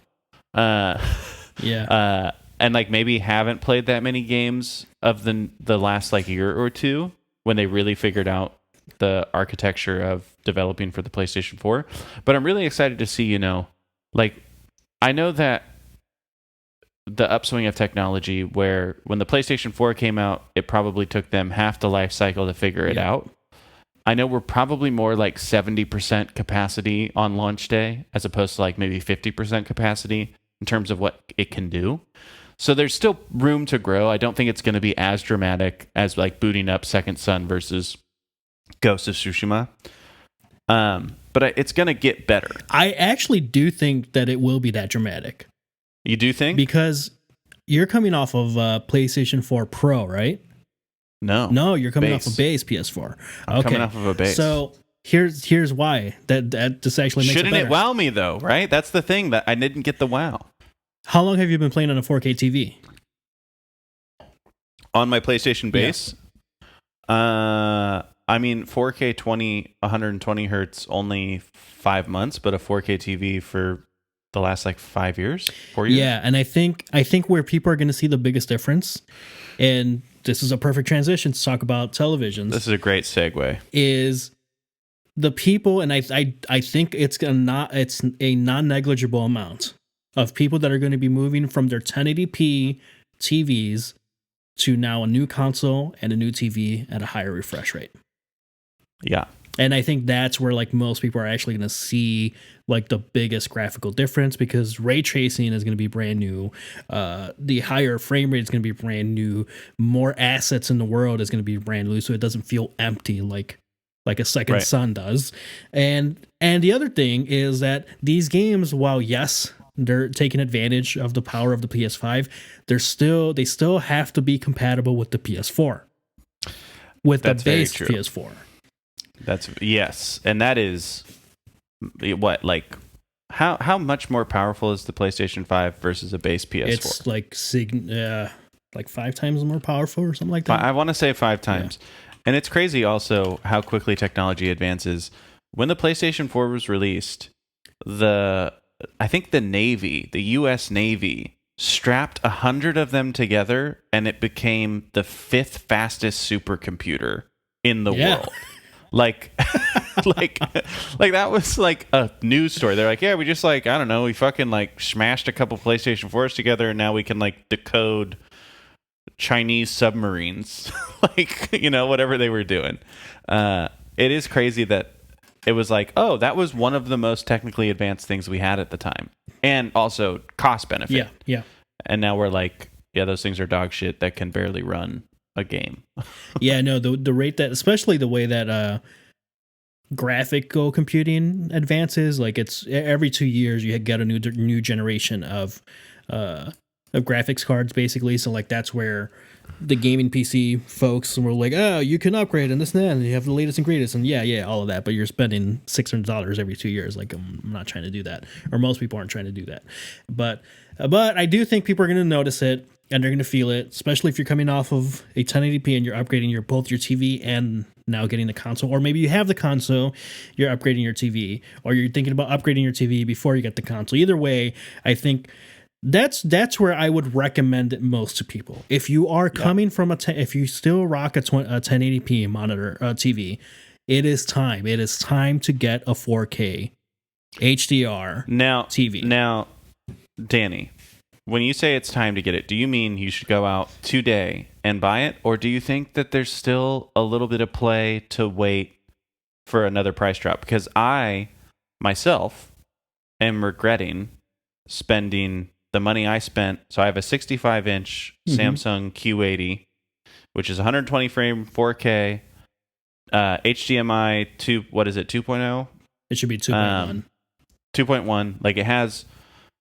And like maybe haven't played that many games of the last like year or two when they really figured out the architecture of developing for the PlayStation 4. But I'm really excited to see, like I know that the upswing of technology where when the PlayStation 4 came out, it probably took them half the life cycle to figure it out. I know we're probably more like 70% capacity on launch day as opposed to like maybe 50% capacity in terms of what it can do. So there's still room to grow. I don't think it's going to be as dramatic as like booting up Second Son versus Ghost of Tsushima. But it's going to get better. I actually do think that it will be that dramatic. You do think? Because you're coming off of PlayStation 4 Pro, right? No, you're coming off a base PS4. I'm coming off of a base. So here's why that just actually makes Shouldn't it better. It wow me though, right? That's the thing that I didn't get the wow. How long have you been playing on a 4K TV? On my PlayStation base? Yeah. I mean 4K 120 hertz only 5 months, but a 4K TV for the last like 5 years, 4 years. Yeah, and I think where people are going to see the biggest difference, and this is a perfect transition to talk about televisions. This is a great segue. Is the people, and I think it's a non-negligible amount of people that are going to be moving from their 1080p TVs to now a new console and a new TV at a higher refresh rate. Yeah. And I think that's where like most people are actually going to see like the biggest graphical difference, because ray tracing is going to be brand new. The higher frame rate is going to be brand new. More assets in the world is going to be brand new, so it doesn't feel empty like a Second Son does. And the other thing is that these games, while yes, they're taking advantage of the power of the PS5, they still have to be compatible with the PS4. With the base PS4. Yes, and that is what, like how much more powerful is the PlayStation 5 versus a base PS4? It's like 5 times more powerful or something like that. I want to say 5 times. Yeah. And it's crazy also how quickly technology advances. When the PlayStation 4 was released, I think the US Navy strapped 100 of them together and it became the 5th fastest supercomputer in the world. Like that was like a news story. They're like, yeah, we just like, I don't know, we fucking like smashed a couple PlayStation 4s together and now we can like decode Chinese submarines. Like, whatever they were doing. It is crazy that it was like, oh, that was one of the most technically advanced things we had at the time. And also cost benefit. Yeah. And now we're like, yeah, those things are dog shit that can barely run a game. Yeah, no, the rate that, especially the way that graphical computing advances, like it's every 2 years you get a new generation of graphics cards, basically. So like that's where the gaming PC folks were like, oh, you can upgrade and this and that, and you have the latest and greatest, and yeah, all of that, but you're spending $600 every 2 years. Like, I'm not trying to do that, or most people aren't trying to do that. But I do think people are going to notice it, and they're going to feel it, especially if you're coming off of a 1080p and you're upgrading both your TV and now getting the console, or maybe you have the console, you're upgrading your TV, or you're thinking about upgrading your TV before you get the console. Either way, I think that's where I would recommend it most to people. If you are coming from if you still rock a 1080p monitor TV, it is time. It is time to get a 4K HDR TV. Now, Danny, when you say it's time to get it, do you mean you should go out today and buy it? Or do you think that there's still a little bit of play to wait for another price drop? Because I, myself, am regretting spending the money I spent. So I have a 65-inch Samsung Q80, which is 120 frame 4K, HDMI 2.0? It should be 2.1. 2.1. Like it has...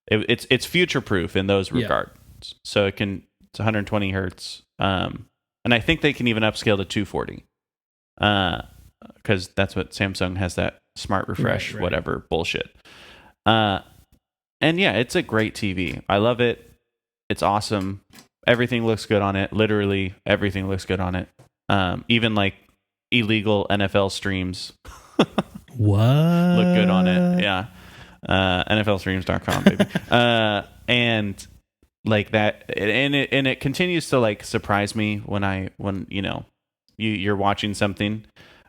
It's future proof in those regards. So it's 120 hertz. And I think they can even upscale to 240. Because that's what Samsung has, that smart refresh, whatever bullshit. And yeah, it's a great TV. I love it. It's awesome. Everything looks good on it. Literally everything looks good on it. Even like illegal NFL streams what look good on it. Yeah. NFLstreams.com, baby. And like that, and it continues to like surprise me when you're watching something.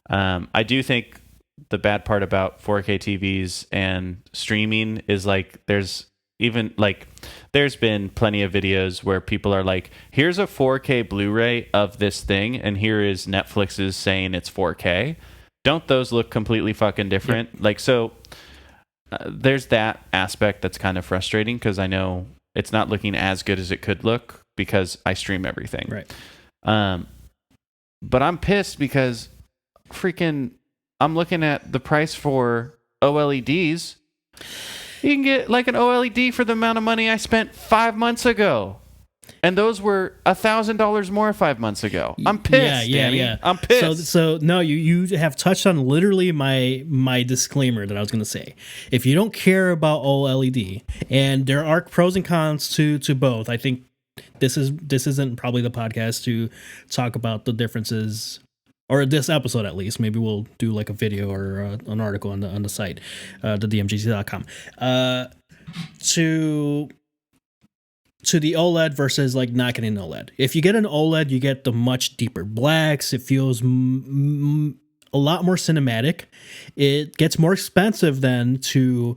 I do think the bad part about 4K TVs and streaming is like there's been plenty of videos where people are like, here's a 4K Blu-ray of this thing, and here is Netflix's saying it's 4K. Don't those look completely fucking different? Yep. Like, so there's that aspect that's kind of frustrating because I know it's not looking as good as it could look because I stream everything. Right. But I'm pissed because I'm looking at the price for OLEDs. You can get like an OLED for the amount of money I spent 5 months ago. And those were $1,000 more 5 months ago. I'm pissed, Danny. Yeah. I'm pissed. So no, you have touched on literally my disclaimer that I was going to say. If you don't care about OLED, and there are pros and cons to both, I think this isn't probably the podcast to talk about the differences, or this episode at least. Maybe we'll do like a video or an article on the site, the DMGT.com. To the OLED versus like not getting an OLED. If you get an OLED, you get the much deeper blacks. It feels a lot more cinematic. It gets more expensive then to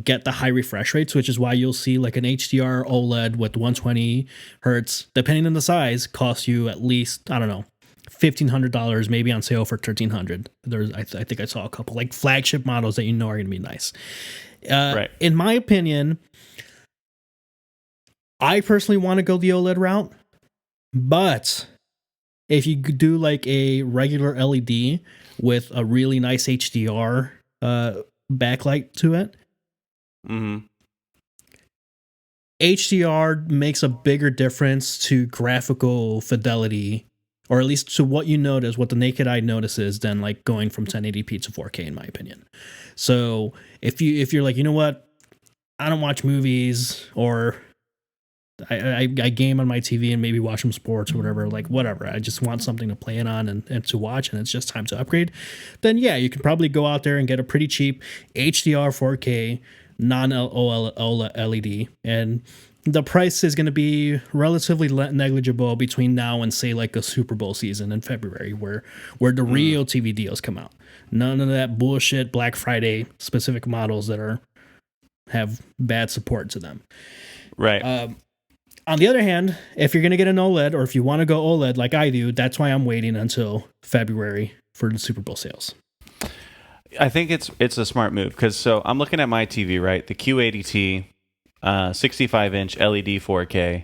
get the high refresh rates, which is why you'll see like an HDR OLED with 120 hertz, depending on the size, costs you at least, I don't know, $1,500, maybe on sale for $1,300. I think I saw a couple like flagship models that are going to be nice. Right. In my opinion, I personally want to go the OLED route, but if you do like a regular LED with a really nice HDR backlight to it, HDR makes a bigger difference to graphical fidelity, or at least to what you notice, what the naked eye notices, than like going from 1080p to 4K, in my opinion. So if you're like, you know what, I don't watch movies, or I game on my TV and maybe watch some sports or whatever, like whatever, I just want something to play it on and to watch, and it's just time to upgrade, then yeah, you can probably go out there and get a pretty cheap HDR 4K non-OLED, and the price is going to be relatively negligible between now and say like a Super Bowl season in February, where the real TV deals come out. None of that bullshit Black Friday specific models that have bad support to them. Right. On the other hand, if you're going to get an OLED, or if you want to go OLED like I do, that's why I'm waiting until February for the Super Bowl sales. I think it's a smart move because so I'm looking at my TV, right? The Q80T, 65-inch LED 4K,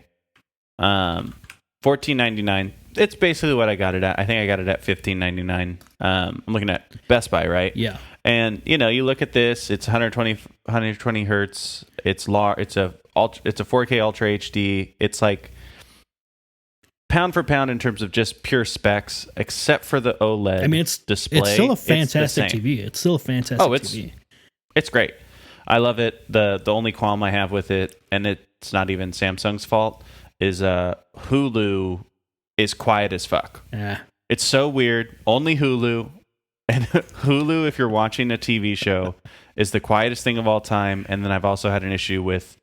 $14.99. It's basically what I got it at. I think I got it at $15.99. I'm looking at Best Buy, right? Yeah. And you look at this. It's 120 hertz. It's a 4K Ultra HD. It's like pound for pound in terms of just pure specs, except for the OLED. I mean, it's display. It's still a fantastic it's the same. TV. It's still a fantastic TV. It's great. I love it. The only qualm I have with it, and it's not even Samsung's fault, is Hulu is quiet as fuck. Yeah. It's so weird. Only Hulu. And Hulu, if you're watching a TV show, is the quietest thing of all time. And then I've also had an issue with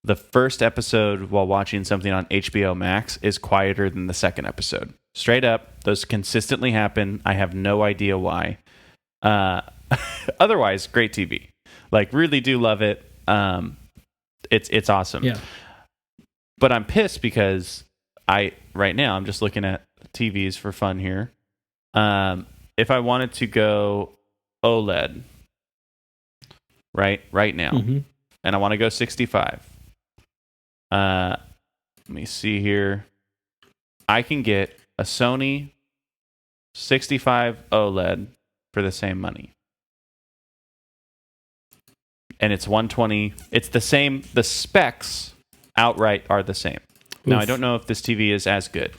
the first episode while watching something on HBO Max is quieter than the second episode. Straight up, those consistently happen. I have no idea why. Otherwise, great TV. Like, really do love it. It's awesome. Yeah. But I'm pissed because right now I'm just looking at TVs for fun here. If I wanted to go OLED right now, and I want to go 65, let me see here. I can get a Sony 65 OLED for the same money. And it's 120. It's the same. The specs outright are the same. Now, I don't know if this TV is as good,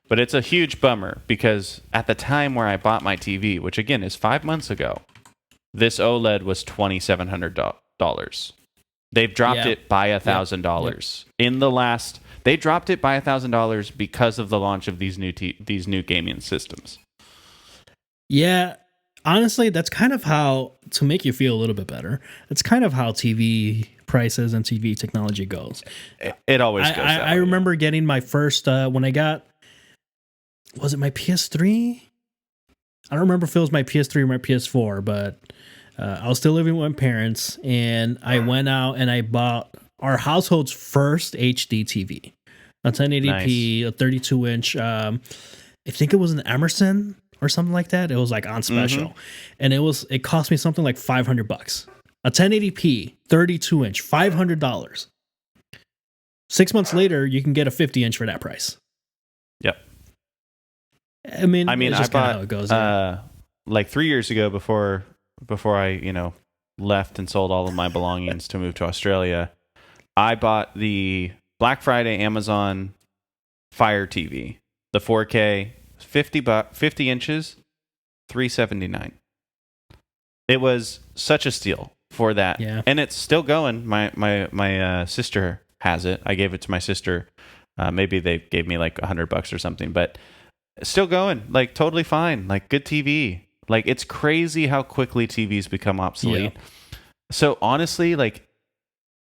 but it's a huge bummer because at the time where I bought my TV, which again is 5 months ago, this OLED was $2,700. They've dropped it by $1,000 in the last. They dropped it by $1,000 because of the launch of these new gaming systems. Yeah, honestly, that's kind of how, to make you feel a little bit better, it's kind of how TV prices and TV technology goes. It always goes that way. I remember getting my first, when I got, was it my PS3? I don't remember if it was my PS3 or my PS4, but I was still living with my parents, and I went out and I bought our household's first HD TV, a 1080p, a 32-inch. I think it was an Emerson or something like that. It was like on special, and it cost me something like $500. A 1080p 32-inch, $500. 6 months later, you can get a 50-inch for that price. Yep. I mean, I just bought how it goes. Like 3 years ago before I left and sold all of my belongings to move to Australia. I bought the Black Friday Amazon Fire TV, the 4K, 50 inches, $379. It was such a steal for that, and it's still going. My sister has it. I gave it to my sister. Maybe they gave me like $100 or something, but still going. Like totally fine. Like good TV. Like it's crazy how quickly TVs become obsolete. Yeah. So honestly, like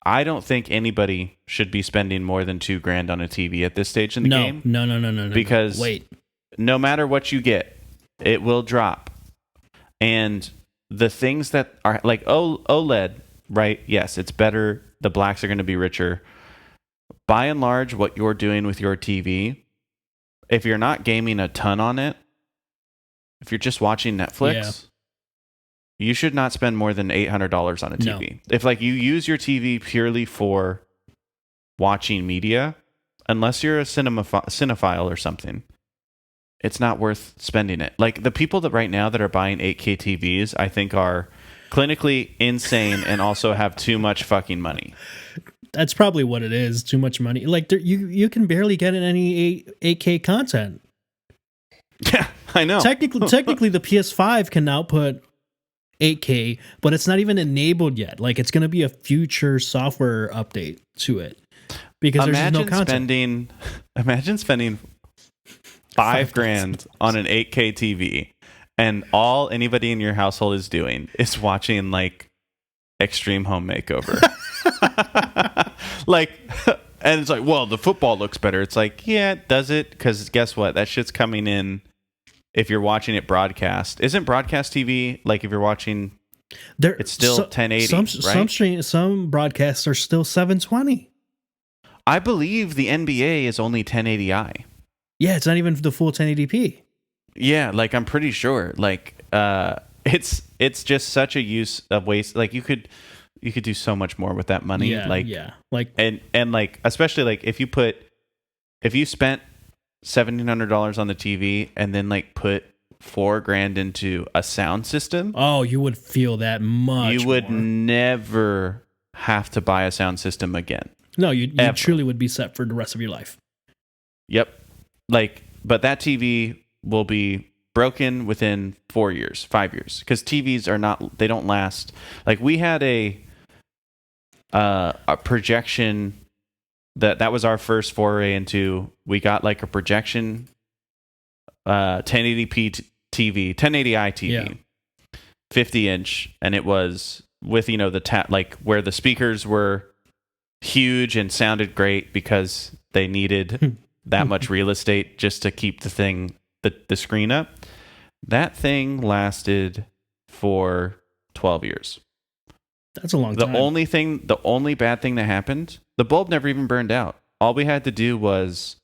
I don't think anybody should be spending more than $2,000 on a TV at this stage in the game. No. Because no matter what you get, it will drop. And the things that are like OLED, right? Yes, it's better. The blacks are going to be richer. By and large, what you're doing with your TV, if you're not gaming a ton on it, if you're just watching Netflix, you should not spend more than $800 on a TV. No. If like you use your TV purely for watching media, unless you're a cinephile or something, it's not worth spending it. Like the people that right now that are buying 8K TVs, I think are clinically insane and also have too much fucking money. That's probably what it is. Too much money. Like you can barely get any 8K content. Yeah, I know. Technically, the PS5 can output 8K, but it's not even enabled yet. Like it's going to be a future software update to it because there's no content. Imagine spending $5,000 on an 8K TV, and all anybody in your household is doing is watching like Extreme Home Makeover. Like, and it's like, well, the football looks better. It's like, yeah, does it? Because guess what? That shit's coming in if you're watching it broadcast. Isn't broadcast TV like if you're watching? It's still 1080. Right? Some broadcasts are still 720. I believe the NBA is only 1080i. Yeah, it's not even the full 1080p. Yeah, like I'm pretty sure. Like, it's just such a use of waste. Like you could do so much more with that money. And like especially like if you spent $1,700 on the TV and then like put $4,000 into a sound system. Oh, you would feel that much. You would never have to buy a sound system again. No, you truly would be set for the rest of your life. Yep. but that TV will be broken within 4 years, 5 years, because TVs are not, they don't last. Like we had a projection that was our first foray into. We got like a projection 1080p TV, 1080i TV, 50-inch, and it was with the like where the speakers were huge and sounded great because they needed that much real estate just to keep the screen up. That thing lasted for 12 years. That's a long time. The only bad thing that happened, the bulb never even burned out. All we had to do was,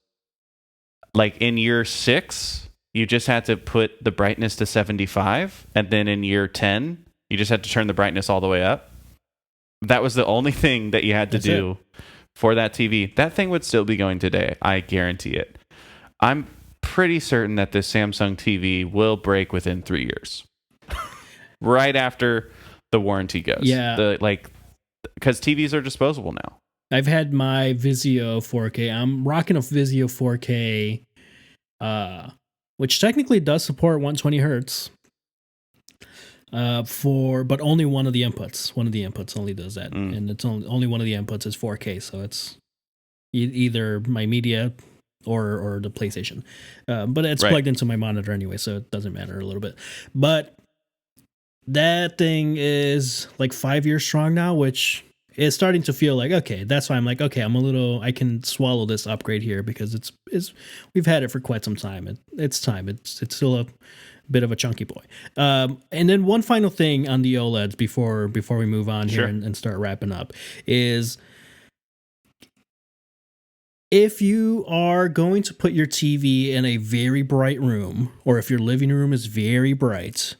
like in year 6, you just had to put the brightness to 75, and then in year 10, you just had to turn the brightness all the way up. That was the only thing that you had to do for that TV. That thing would still be going today. I guarantee it. I'm pretty certain that this Samsung TV will break within 3 years. Right after the warranty goes. Yeah. Because TVs are disposable now. I've had my Vizio 4K. I'm rocking a Vizio 4K, which technically does support 120 hertz. But only one of the inputs. One of the inputs only does that, and it's only one of the inputs is 4K. So it's either my media or the PlayStation. But it's plugged into my monitor anyway, so it doesn't matter a little bit. But that thing is like 5 years strong now, which is starting to feel like, okay, that's why I'm like, okay, I can swallow this upgrade here because it's we've had it for quite some time. It's time. It's still a bit of a chunky boy. And then one final thing on the OLEDs before we move on here and start wrapping up is, if you are going to put your TV in a very bright room, or if your living room is very bright,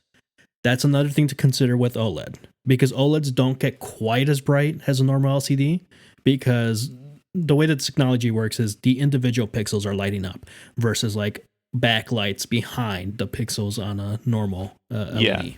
that's another thing to consider with OLED, because OLEDs don't get quite as bright as a normal LCD, because the way that the technology works is the individual pixels are lighting up versus like backlights behind the pixels on a normal LED.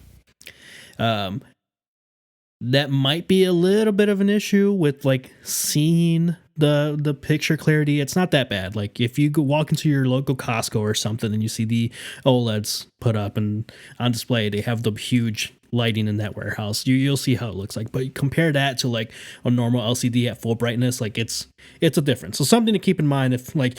That might be a little bit of an issue with like seeing the picture clarity. It's not that bad. Like if you go walk into your local Costco or something and you see the OLEDs put up and on display, they have the huge lighting in that warehouse. You'll see how it looks like. But compare that to like a normal LCD at full brightness, like it's a difference. So something to keep in mind if like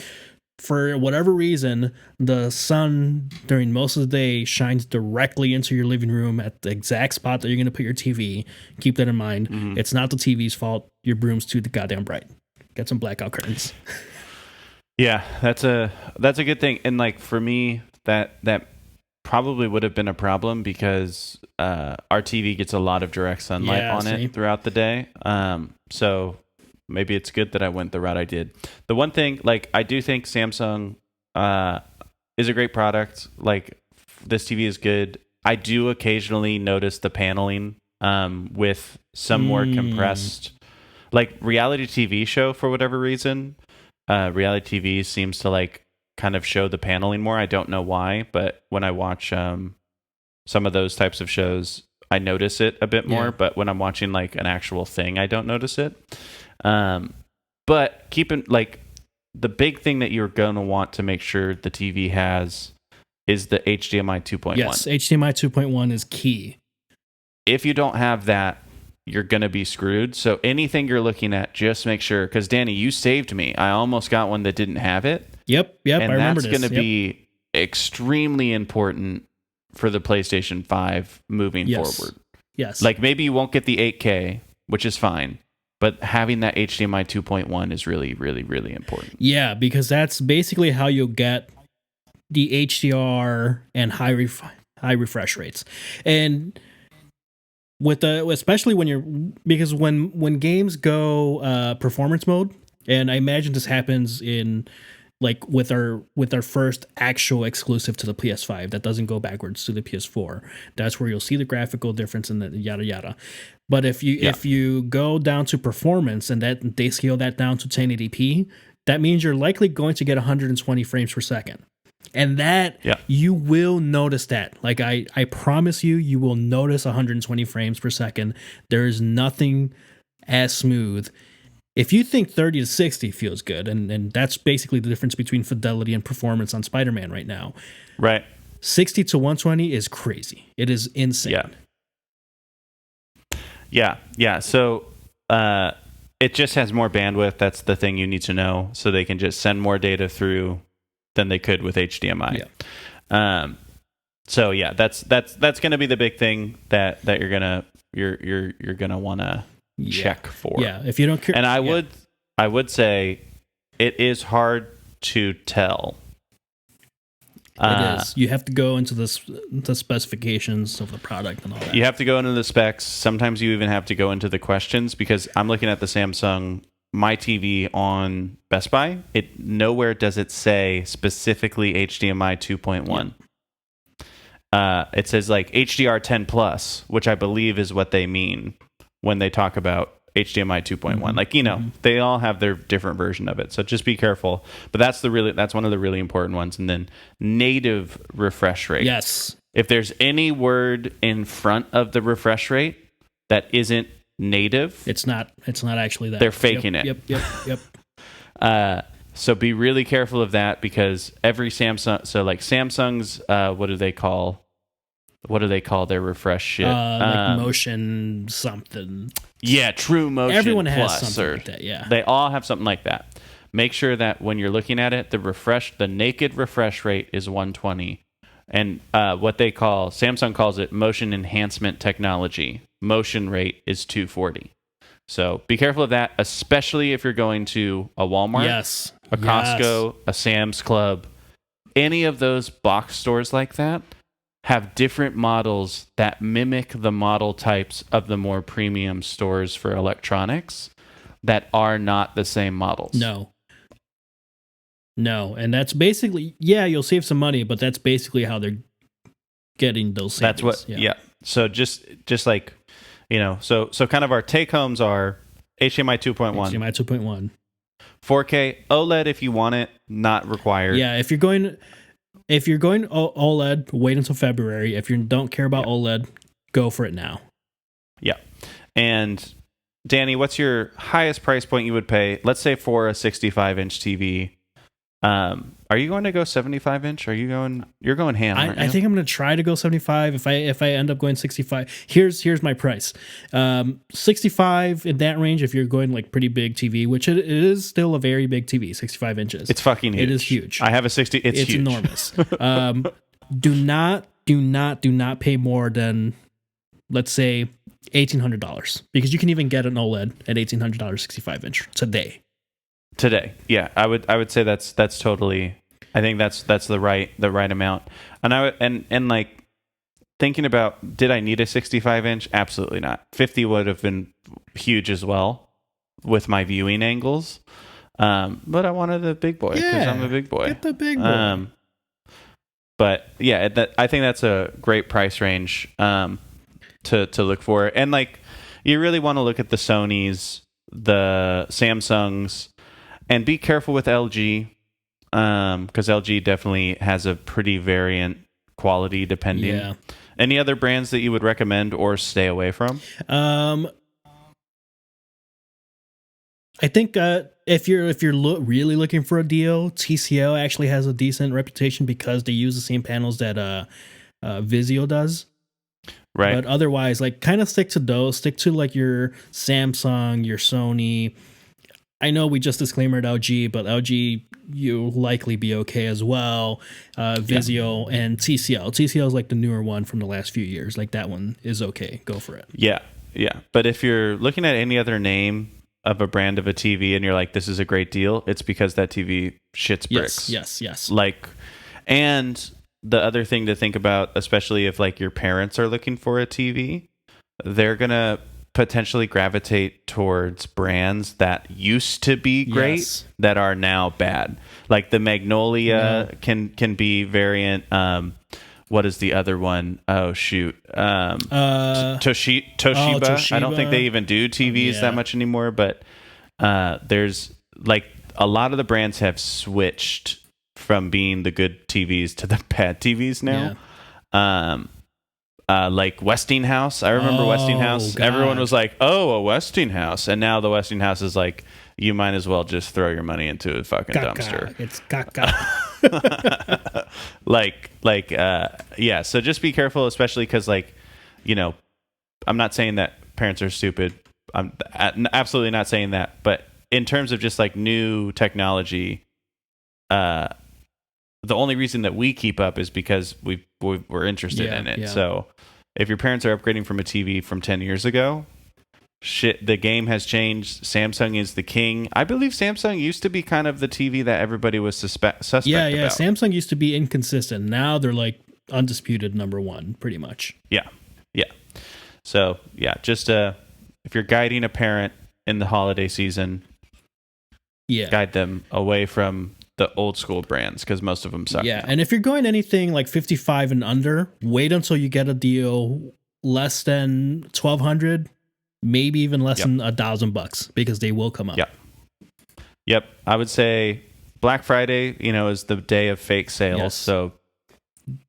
for whatever reason, the sun during most of the day shines directly into your living room at the exact spot that you're going to put your TV. Keep that in mind. Mm-hmm. It's not the TV's fault. Your room's too goddamn bright. Get some blackout curtains. Yeah, that's a good thing. And like for me, that probably would have been a problem because our TV gets a lot of direct sunlight on it throughout the day. So maybe it's good that I went the route I did. The one thing, like, I do think Samsung is a great product. Like, this TV is good. I do occasionally notice the paneling with some more compressed, like, reality TV show for whatever reason. Reality TV seems to, like, kind of show the paneling more. I don't know why, but when I watch some of those types of shows, I notice it a bit more. Yeah. But when I'm watching, like, an actual thing, I don't notice it. But keeping like the big thing that you're going to want to make sure the TV has is the HDMI 2.1. Yes, HDMI 2.1 is key. If you don't have that, you're going to be screwed. So anything you're looking at, just make sure, because Danny, you saved me. I almost got one that didn't have it. Yep. And I remember this. That's going to be extremely important for the PlayStation 5 moving forward. Yes. Like maybe you won't get the 8K, which is fine. But having that HDMI 2.1 is really, really, really important. Yeah, because that's basically how you'll get the HDR and high refresh rates. And with especially when games go performance mode, and I imagine this happens in like with our first actual exclusive to the PS5 that doesn't go backwards to the PS4. That's where you'll see the graphical difference and the yada yada. But if you go down to performance and that they scale that down to 1080p, that means you're likely going to get 120 frames per second. And that you will notice that. Like I promise you will notice 120 frames per second. There is nothing as smooth If you think 30 to 60 feels good, and that's basically the difference between fidelity and performance on Spider-Man right now. Right. 60 to 120 is crazy. It is insane. Yeah. So it just has more bandwidth. That's the thing you need to know. So they can just send more data through than they could with HDMI. Yeah. So yeah, that's going to be the big thing that you're gonna want to check for. Yeah, if you don't care. And I would say it is hard to tell. It is. You have to go into the specifications of the product and all that. You have to go into the specs. Sometimes you even have to go into the questions, because I'm looking at the Samsung My TV on Best Buy. It nowhere does it say specifically HDMI 2.1. It says like HDR 10 plus, which I believe is what they mean when they talk about HDMI 2.1. Mm-hmm. Like, they all have their different version of it. So just be careful. But that's one of the really important ones. And then native refresh rate. Yes. If there's any word in front of the refresh rate that isn't native, it's not actually that. They're faking it. Yep. So be really careful of that, because every Samsung, so like Samsung's, what do they call their refresh shit? Like motion something. Yeah, True Motion. Everyone Plus, has something like that. Yeah, they all have something like that. Make sure that when you're looking at it, the naked refresh rate is 120, and what Samsung calls it motion enhancement technology. Motion rate is 240. So be careful of that, especially if you're going to a Walmart, a Costco, a Sam's Club, any of those box stores like that. Have different models that mimic the model types of the more premium stores for electronics that are not the same models. No. And that's basically, you'll save some money, but that's basically how they're getting those savings. That's what, yeah. So just like, so kind of our take homes are HDMI 2.1. 4K OLED if you want it, not required. Yeah, if you're going OLED, wait until February. If you don't care about OLED, go for it now. Yeah. And Danny, what's your highest price point you would pay, let's say, for a 65-inch TV? Are you going to go 75-inch? You're going ham, aren't you? I think I'm going to try to go 75. If I end up going 65, here's my price. 65 in that range if you're going like pretty big TV, which it is still a very big TV, 65 inches. It's fucking huge. It is huge. I have a 60. It's huge. Enormous. Do not pay more than, let's say, $1,800, because you can even get an OLED at $1,800 65-inch today. Yeah, I would say that's totally. I think that's the right amount. And like thinking about, did I need a 65-inch? Absolutely not. 50 would have been huge as well with my viewing angles. But I wanted the big boy because I'm a big boy. Get the big boy. But yeah, I think that's a great price range to look for. And like, you really want to look at the Sonys, the Samsungs. And be careful with LG, because LG definitely has a pretty variant quality depending. Yeah. Any other brands that you would recommend or stay away from? I think if you're really looking for a deal, TCL actually has a decent reputation because they use the same panels that Vizio does. Right. But otherwise, like, kind of stick to those. Stick to like your Samsung, your Sony. I know we just disclaimed LG, but LG, you'll likely be okay as well. Vizio and TCL. TCL is like the newer one from the last few years. Like, that one is okay. Go for it. Yeah. But if you're looking at any other name of a brand of a TV and you're like, this is a great deal, it's because that TV shits bricks. Yes. Like, and the other thing to think about, especially if like your parents are looking for a TV, they're going to potentially gravitate towards brands that used to be great that are now bad. Like the Magnolia can be variant. What is the other one? Oh shoot. Toshiba. I don't think they even do TVs that much anymore, but there's like a lot of the brands have switched from being the good TVs to the bad TVs now. like Westinghouse. I remember Westinghouse. God. Everyone was like, "Oh, a Westinghouse," and now the Westinghouse is like, you might as well just throw your money into a fucking dumpster. It's caca. Yeah. So just be careful, especially because, like, you know, I'm not saying that parents are stupid. I'm absolutely not saying that. But in terms of just like new technology, the only reason that we keep up is because we're interested in it. Yeah. So if your parents are upgrading from a TV from 10 years ago, shit, the game has changed. Samsung is the king. I believe Samsung used to be kind of the TV that everybody was suspect about. Yeah. Samsung used to be inconsistent. Now they're like undisputed number one, pretty much. Yeah. So yeah, just if you're guiding a parent in the holiday season, guide them away from the old school brands because most of them suck. Yeah, and if you're going anything like 55 and under, wait until you get a deal less than 1,200, maybe even less than $1,000 because they will come up. Yep. I would say Black Friday, is the day of fake sales. Yes. So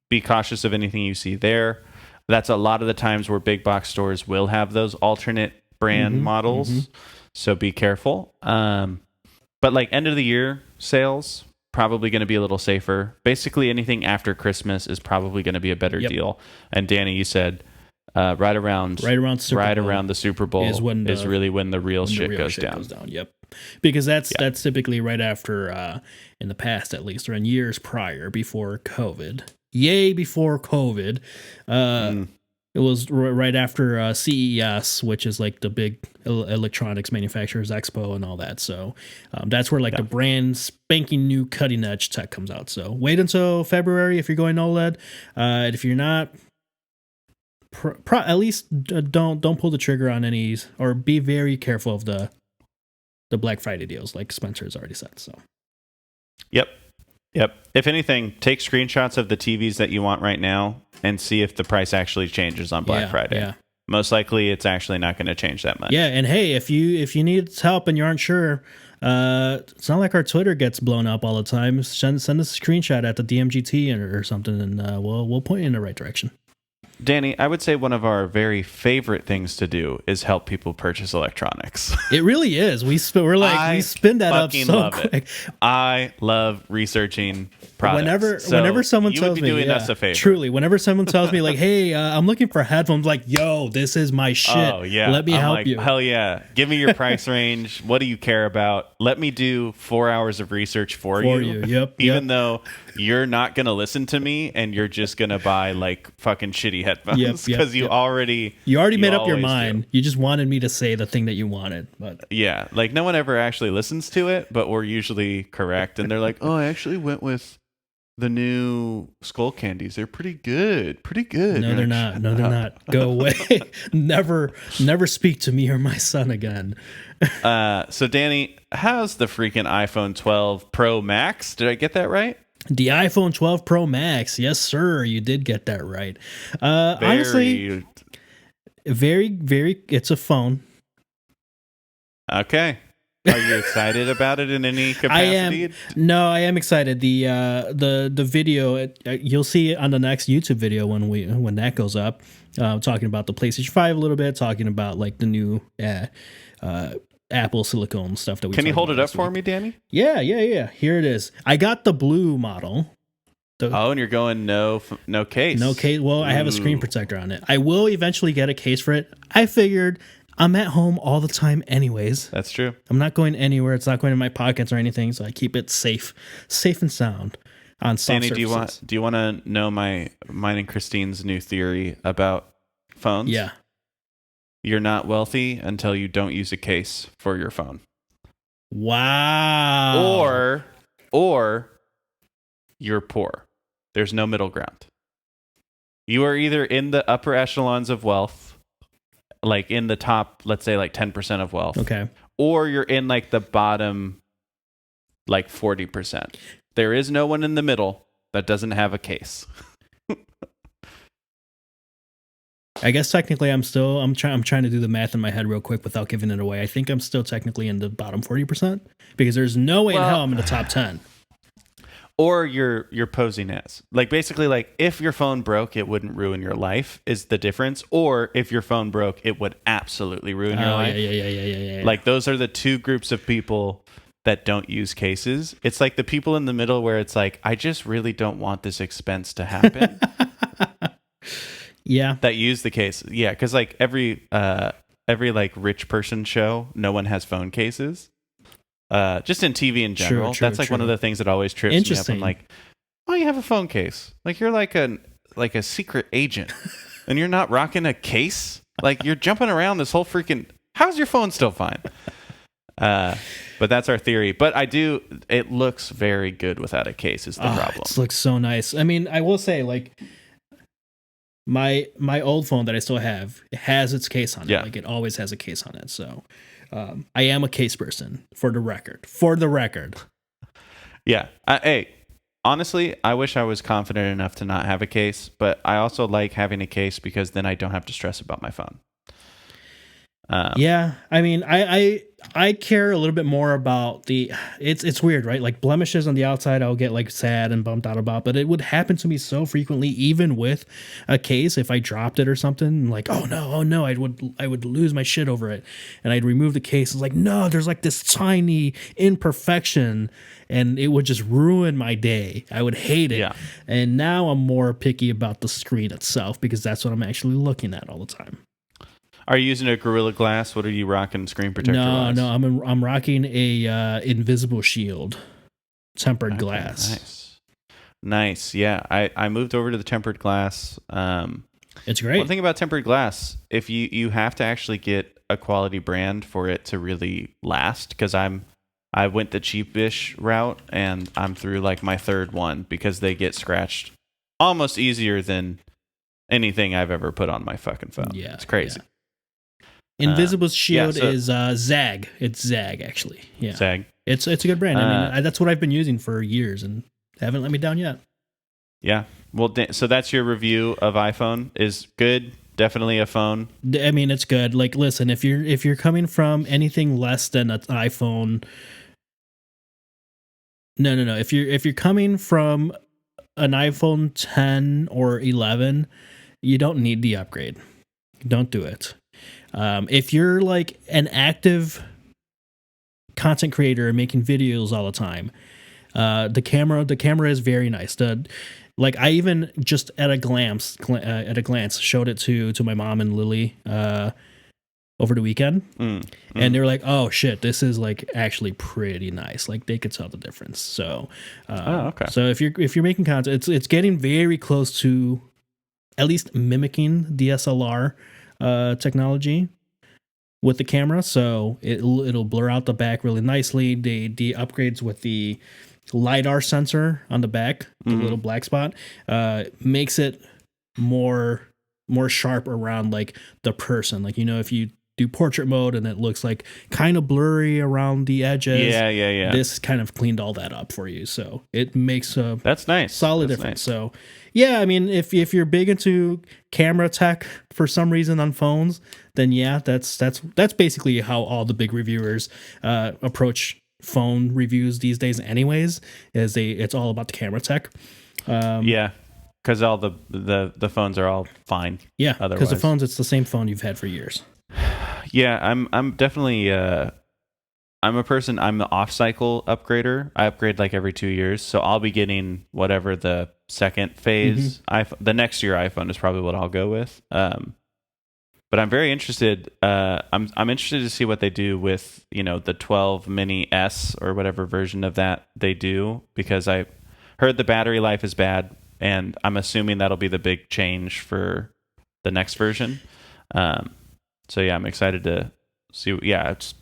be cautious of anything you see there. That's a lot of the times where big box stores will have those alternate brand models. So be careful. But like end of the year sales, probably going to be a little safer. Basically anything after Christmas is probably going to be a better deal. And Danny, you said right around the Super Bowl is really when the real shit goes down. Yep. Because that's typically right after, in the past at least, or in years prior, before COVID. Before COVID. It was right after CES, which is like the big electronics manufacturers expo and all that. So that's where the brand spanking new cutting edge tech comes out. So wait until February if you're going OLED. And if you're not, at least don't pull the trigger on any, or be very careful of the Black Friday deals, like Spencer has already said. So, Yep. If anything, take screenshots of the TVs that you want right now and see if the price actually changes on Black Friday. Yeah. Most likely, it's actually not going to change that much. Yeah, and hey, if you need help and you aren't sure, it's not like our Twitter gets blown up all the time. Send us a screenshot at the DMGT or something, and we'll point you in the right direction. Danny, I would say one of our very favorite things to do is help people purchase electronics. It really is. We spin that up so quick. I love researching products. Whenever someone you tells would be me, doing us a favor. Truly, whenever someone tells me like, "Hey, I'm looking for headphones," like, "Yo, this is my shit. Oh yeah, let me help you." Hell yeah! Give me your price range. What do you care about? Let me do 4 hours of research for you. Yep. Even though you're not gonna listen to me and you're just gonna buy like fucking shitty headphones because you already made up your mind. You just wanted me to say the thing that you wanted, but like no one ever actually listens to it, but we're usually correct, and they're like, "Oh, I actually went with the new Skull Candies. They're pretty good. No, they're not. No, they're not. Go away. Never speak to me or my son again." So Danny, how's the freaking iPhone 12 Pro Max? Did I get that right? The iPhone 12 Pro Max. Yes, sir. You did get that right. Honestly, very, very, it's a phone. Okay. Are you excited about it in any capacity? I am excited. The video, you'll see it on the next YouTube video when that goes up. Talking about the PlayStation 5 a little bit, talking about like the new Apple silicone stuff that we. Can you hold it up for me, Danny? Yeah. Here it is. I got the blue model. And you're going no case. No case. Well, I have a screen protector on it. I will eventually get a case for it. I figured I'm at home all the time anyways. That's true. I'm not going anywhere. It's not going in my pockets or anything, so I keep it safe and sound on soft surfaces. Danny, do you want to know mine and Christine's new theory about phones? Yeah. You're not wealthy until you don't use a case for your phone. Wow. Or you're poor. There's no middle ground. You are either in the upper echelons of wealth, like in the top, let's say like 10% of wealth. Okay. Or you're in like the bottom, like 40%. There is no one in the middle that doesn't have a case. I guess technically I'm trying to do the math in my head real quick without giving it away. I think I'm still technically in the bottom 40% because there's no way in hell I'm in the top 10. or you're posing as. Like basically like if your phone broke, it wouldn't ruin your life is the difference. Or if your phone broke, it would absolutely ruin your life. Yeah. Like those are the two groups of people that don't use cases. It's like the people in the middle where it's like, I just really don't want this expense to happen. Yeah. That use the case. Yeah, because like every like rich person show, no one has phone cases. Just in TV in general. True, That's like one of the things that always trips me up. I'm like, why you have a phone case? Like you're like a secret agent and you're not rocking a case? Like you're jumping around this whole freaking how's your phone still fine? But that's our theory. But it looks very good without a case is the problem. It looks so nice. I mean, I will say like my old phone that I still have has its case on it. Like it always has a case on it. So I am a case person for the record. Yeah. Hey, honestly, I wish I was confident enough to not have a case, but I also like having a case because then I don't have to stress about my phone. Yeah, I mean, I care a little bit more about it's weird, right? Like blemishes on the outside, I'll get like sad and bummed out about, but it would happen to me so frequently, even with a case. If I dropped it or something, like oh no, I would lose my shit over it, and I'd remove the case. It's like no, there's like this tiny imperfection, and it would just ruin my day. I would hate it. Yeah. And now I'm more picky about the screen itself because that's what I'm actually looking at all the time. Are you using a Gorilla Glass? What are you rocking screen protector? No, I'm rocking a invisible shield, tempered glass. Nice. Yeah, I moved over to the tempered glass. It's great. One thing about tempered glass, if you have to actually get a quality brand for it to really last, because I went the cheapish route and I'm through like my third one because they get scratched almost easier than anything I've ever put on my fucking phone. Yeah, it's crazy. Yeah. Invisible Shield is Zag. It's Zag, actually. Yeah, Zag. It's a good brand. I mean, that's what I've been using for years, and they haven't let me down yet. Yeah. Well, so that's your review of iPhone. Is good. Definitely a phone. I mean, it's good. Like, listen, if you're coming from anything less than an iPhone, no. If you're coming from an iPhone 10 or 11, you don't need the upgrade. Don't do it. If you're like an active content creator making videos all the time, the camera is very nice. Like I even just at a glance showed it to my mom and Lily over the weekend, and they were like, "Oh shit, this is like actually pretty nice." Like they could tell the difference. So, okay. So if you're making content, it's getting very close to at least mimicking DSLR technology with the camera, so it'll blur out the back really nicely. The upgrades with the LiDAR sensor on the back, the little black spot, makes it more sharp around like the person. Like, you know, if you do portrait mode and it looks like kind of blurry around the edges, yeah, this kind of cleaned all that up for you, so it makes a that's nice solid difference. Nice. So yeah, I mean, if you're big into camera tech for some reason on phones, then yeah, that's basically how all the big reviewers approach phone reviews these days anyways, is it's all about the camera tech. Yeah, because all the phones are all fine. Yeah, because the phones, it's the same phone you've had for years. Yeah, I'm definitely I'm the off-cycle upgrader. I upgrade like every 2 years, so I'll be getting whatever the second phase. The next year iPhone is probably what I'll go with. But I'm very interested. I'm interested to see what they do with, you know, the 12 Mini S or whatever version of that they do, because I heard the battery life is bad, and I'm assuming that'll be the big change for the next version. So yeah, I'm excited to see. Yeah, it's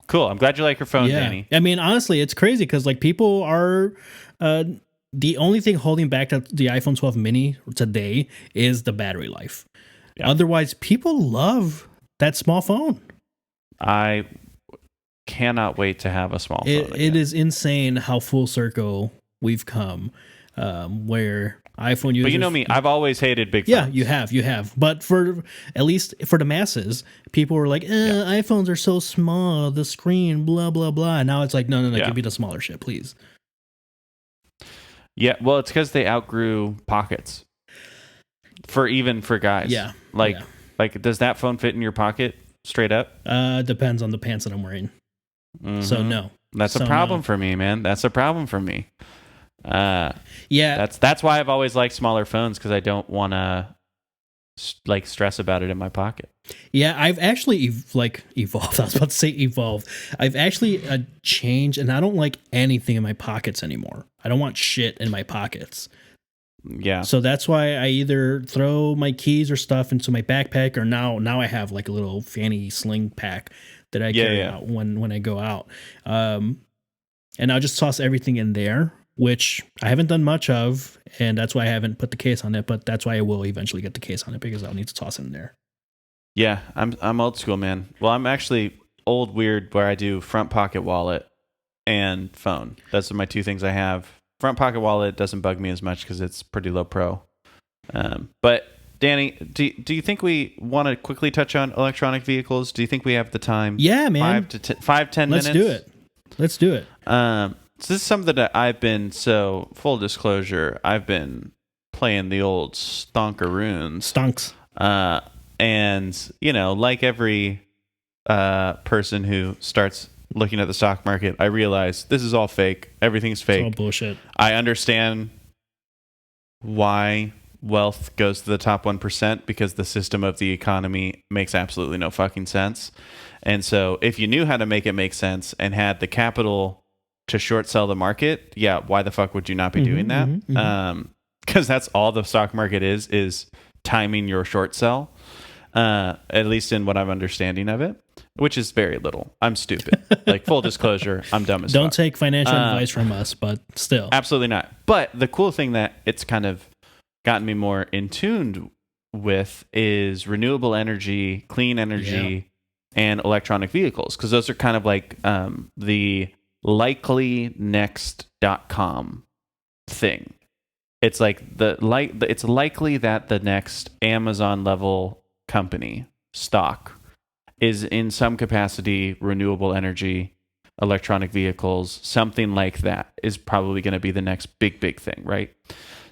cool. I'm glad you like your phone, Danny. I mean, honestly, it's crazy because like people are the only thing holding back the iPhone 12 mini today is the battery life. Yeah. Otherwise, people love that small phone. I cannot wait to have a small phone. It is insane how full circle we've come, where iPhone users. But you know me, I've always hated big phones. Yeah, you have. But at least for the masses, people were like, iPhones are so small, the screen, blah, blah, blah. And now it's like, no, give me the smaller shit, please. Yeah, well, it's because they outgrew pockets for guys. Yeah. Like, Yeah. like, does that phone fit in your pocket straight up? Depends on the pants that I'm wearing. So Mhm. no. That's So a problem no. for me, man. That's a problem for me. Yeah. That's why I've always liked smaller phones, because I don't want to like stress about it in my pocket. Yeah, I've actually evolved. I was about to say evolved. I've actually changed, and I don't like anything in my pockets anymore. I don't want shit in my pockets. Yeah. So that's why I either throw my keys or stuff into my backpack, or now I have like a little fanny sling pack that I carry out when I go out. And I'll just toss everything in there, which I haven't done much of, and that's why I haven't put the case on it. But that's why I will eventually get the case on it, because I'll need to toss it in there. Yeah, I'm old school, man. Well, I'm actually old weird, where I do front pocket wallet and phone. Those are my two things I have. Front pocket wallet doesn't bug me as much because it's pretty low pro. But Danny, do you think we want to quickly touch on electronic vehicles? Do you think we have the time? Yeah, man. 10 minutes. Let's do it. So this is something that I've been, so full disclosure, I've been playing the old stonkeroons. Stonks. And, like every person who starts looking at the stock market, I realize this is all fake. Everything's fake. It's all bullshit. I understand why wealth goes to the top 1%, because the system of the economy makes absolutely no fucking sense. And so if you knew how to make it make sense and had the capital to short sell the market, yeah, why the fuck would you not be doing that? Because that's all the stock market is timing your short sell, at least in what I'm understanding of it, which is very little. I'm stupid. Like, full disclosure, I'm dumb as fuck. Don't take financial advice from us, but still. Absolutely not. But the cool thing that it's kind of gotten me more in tune with is renewable energy, clean energy, and electronic vehicles, because those are kind of like the likely next.com thing. It's like it's likely that the next Amazon level company stock is in some capacity renewable energy, electronic vehicles, something like that is probably going to be the next big thing, right?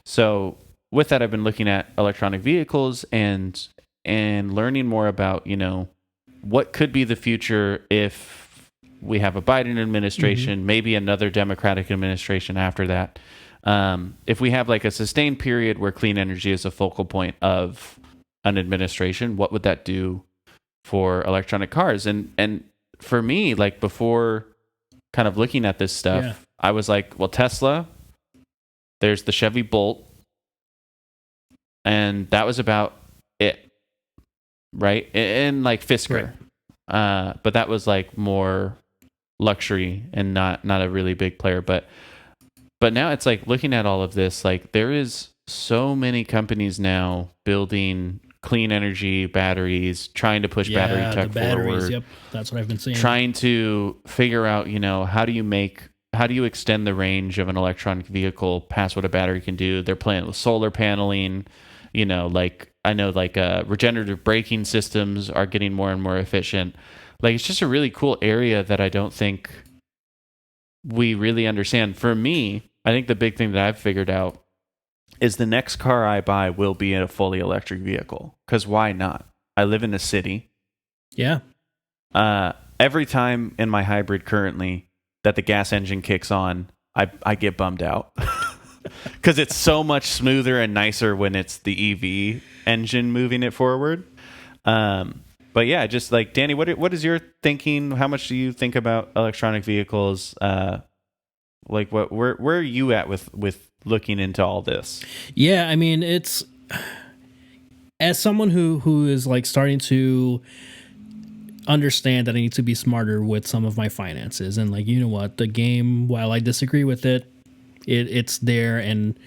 So with that, I've been looking at electronic vehicles and learning more about, what could be the future if we have a Biden administration, maybe another Democratic administration after that. If we have like a sustained period where clean energy is a focal point of an administration, what would that do for electronic cars? And for me, like, before kind of looking at this stuff, I was like, well, Tesla, there's the Chevy Bolt, and that was about it, right? And like Fisker, but that was like more luxury and not a really big player. But now it's like, looking at all of this, like, there is so many companies now building clean energy batteries, trying to push battery tech forward. Yep, that's what I've been seeing. Trying to figure out, how do you extend the range of an electronic vehicle past what a battery can do? They're playing with solar paneling. Like, I know, like, regenerative braking systems are getting more and more efficient. Like, it's just a really cool area that I don't think we really understand. For me, I think the big thing that I've figured out is the next car I buy will be a fully electric vehicle. Because why not? I live in a city. Yeah. Every time in my hybrid currently that the gas engine kicks on, I get bummed out. Because it's so much smoother and nicer when it's the EV engine moving it forward. But yeah, just like, Danny, what is your thinking? How much do you think about electronic vehicles? Like, where are you at with looking into all this? Yeah, I mean, it's, as someone who is like starting to understand that I need to be smarter with some of my finances, and like, what, the game, while I disagree with it's there, and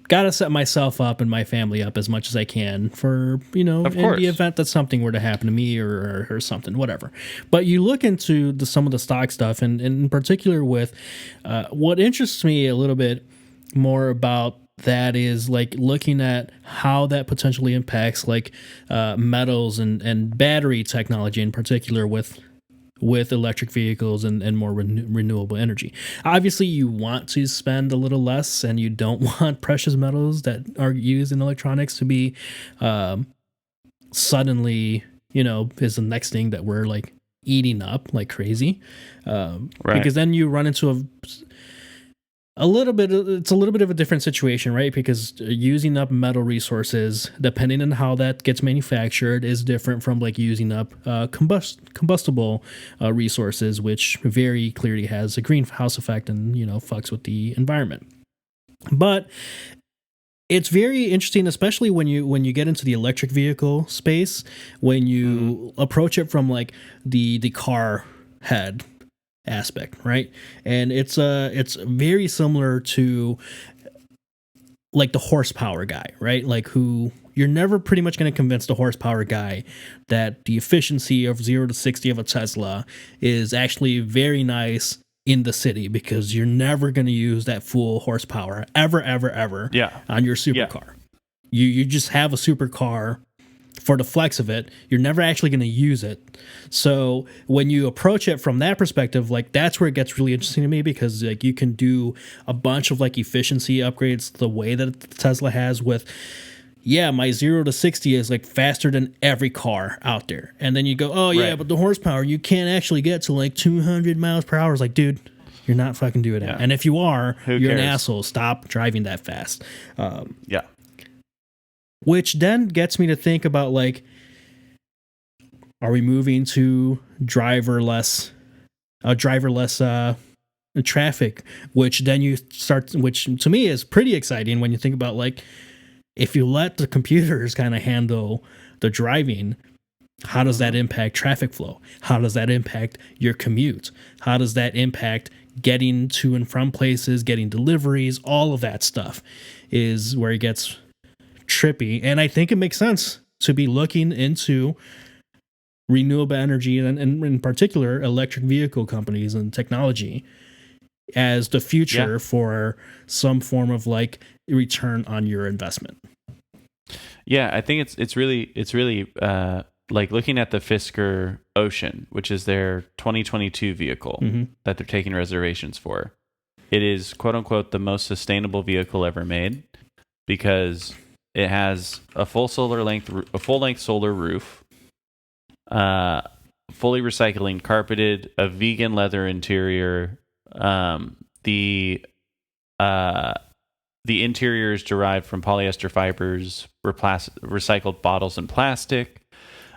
gotta set myself up and my family up as much as I can for, in the event that something were to happen to me or something, whatever. But you look into some of the stock stuff, and in particular with what interests me a little bit more about that is like looking at how that potentially impacts like metals and battery technology in particular, with with electric vehicles and more renewable energy. Obviously, you want to spend a little less, and you don't want precious metals that are used in electronics to be suddenly, is the next thing that we're like eating up like crazy. Because then you run into it's a little bit of a different situation, right? Because using up metal resources, depending on how that gets manufactured, is different from like using up combustible resources, which very clearly has a greenhouse effect and fucks with the environment. But it's very interesting, especially when you get into the electric vehicle space, when you approach it from like the car head aspect, right? And it's very similar to like the horsepower guy, right? Like who you're never pretty much going to convince the horsepower guy that the efficiency of 0 to 60 of a Tesla is actually very nice in the city, because you're never going to use that full horsepower ever on your supercar. You just have a supercar for the flex of it. You're never actually going to use it. So when you approach it from that perspective, like that's where it gets really interesting to me, because like you can do a bunch of like efficiency upgrades the way that Tesla has with, my 0 to 60 is like faster than every car out there. And then you go, but the horsepower, you can't actually get to like 200 miles per hour. It's like, dude, you're not fucking doing it. And if you are, you're an asshole. Stop driving that fast. Which then gets me to think about like, are we moving to driverless traffic? Which then you start, which to me is pretty exciting when you think about like, if you let the computers kind of handle the driving, how does that impact traffic flow? How does that impact your commute? How does that impact getting to and from places, getting deliveries? All of that stuff is where it gets trippy. And I think it makes sense to be looking into renewable energy and in particular electric vehicle companies and technology as the future for some form of like return on your investment. I think it's really like looking at the Fisker Ocean, which is their 2022 vehicle that they're taking reservations for. It is quote unquote the most sustainable vehicle ever made, because it has a full length solar roof, fully recycling carpeted, a vegan leather interior. The interior is derived from polyester fibers, recycled bottles and plastic,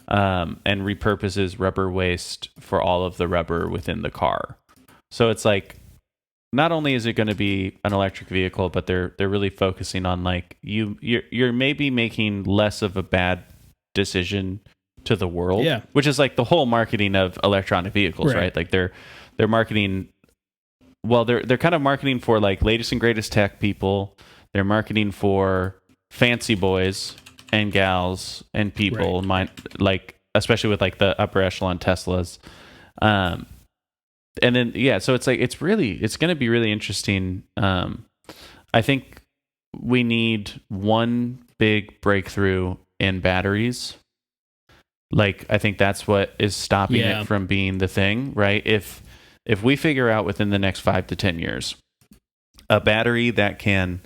and repurposes rubber waste for all of the rubber within the car. So it's like, not only is it going to be an electric vehicle, but they're really focusing on like you're maybe making less of a bad decision to the world, which is like the whole marketing of electronic vehicles, right? Like they're marketing. Well, they're kind of marketing for like latest and greatest tech people. They're marketing for fancy boys and gals and people, like especially with like the upper echelon Teslas. And then so it's like it's going to be really interesting. I think we need one big breakthrough in batteries. Like I think that's what is stopping it from being the thing, right? If we figure out within the next 5 to 10 years a battery that can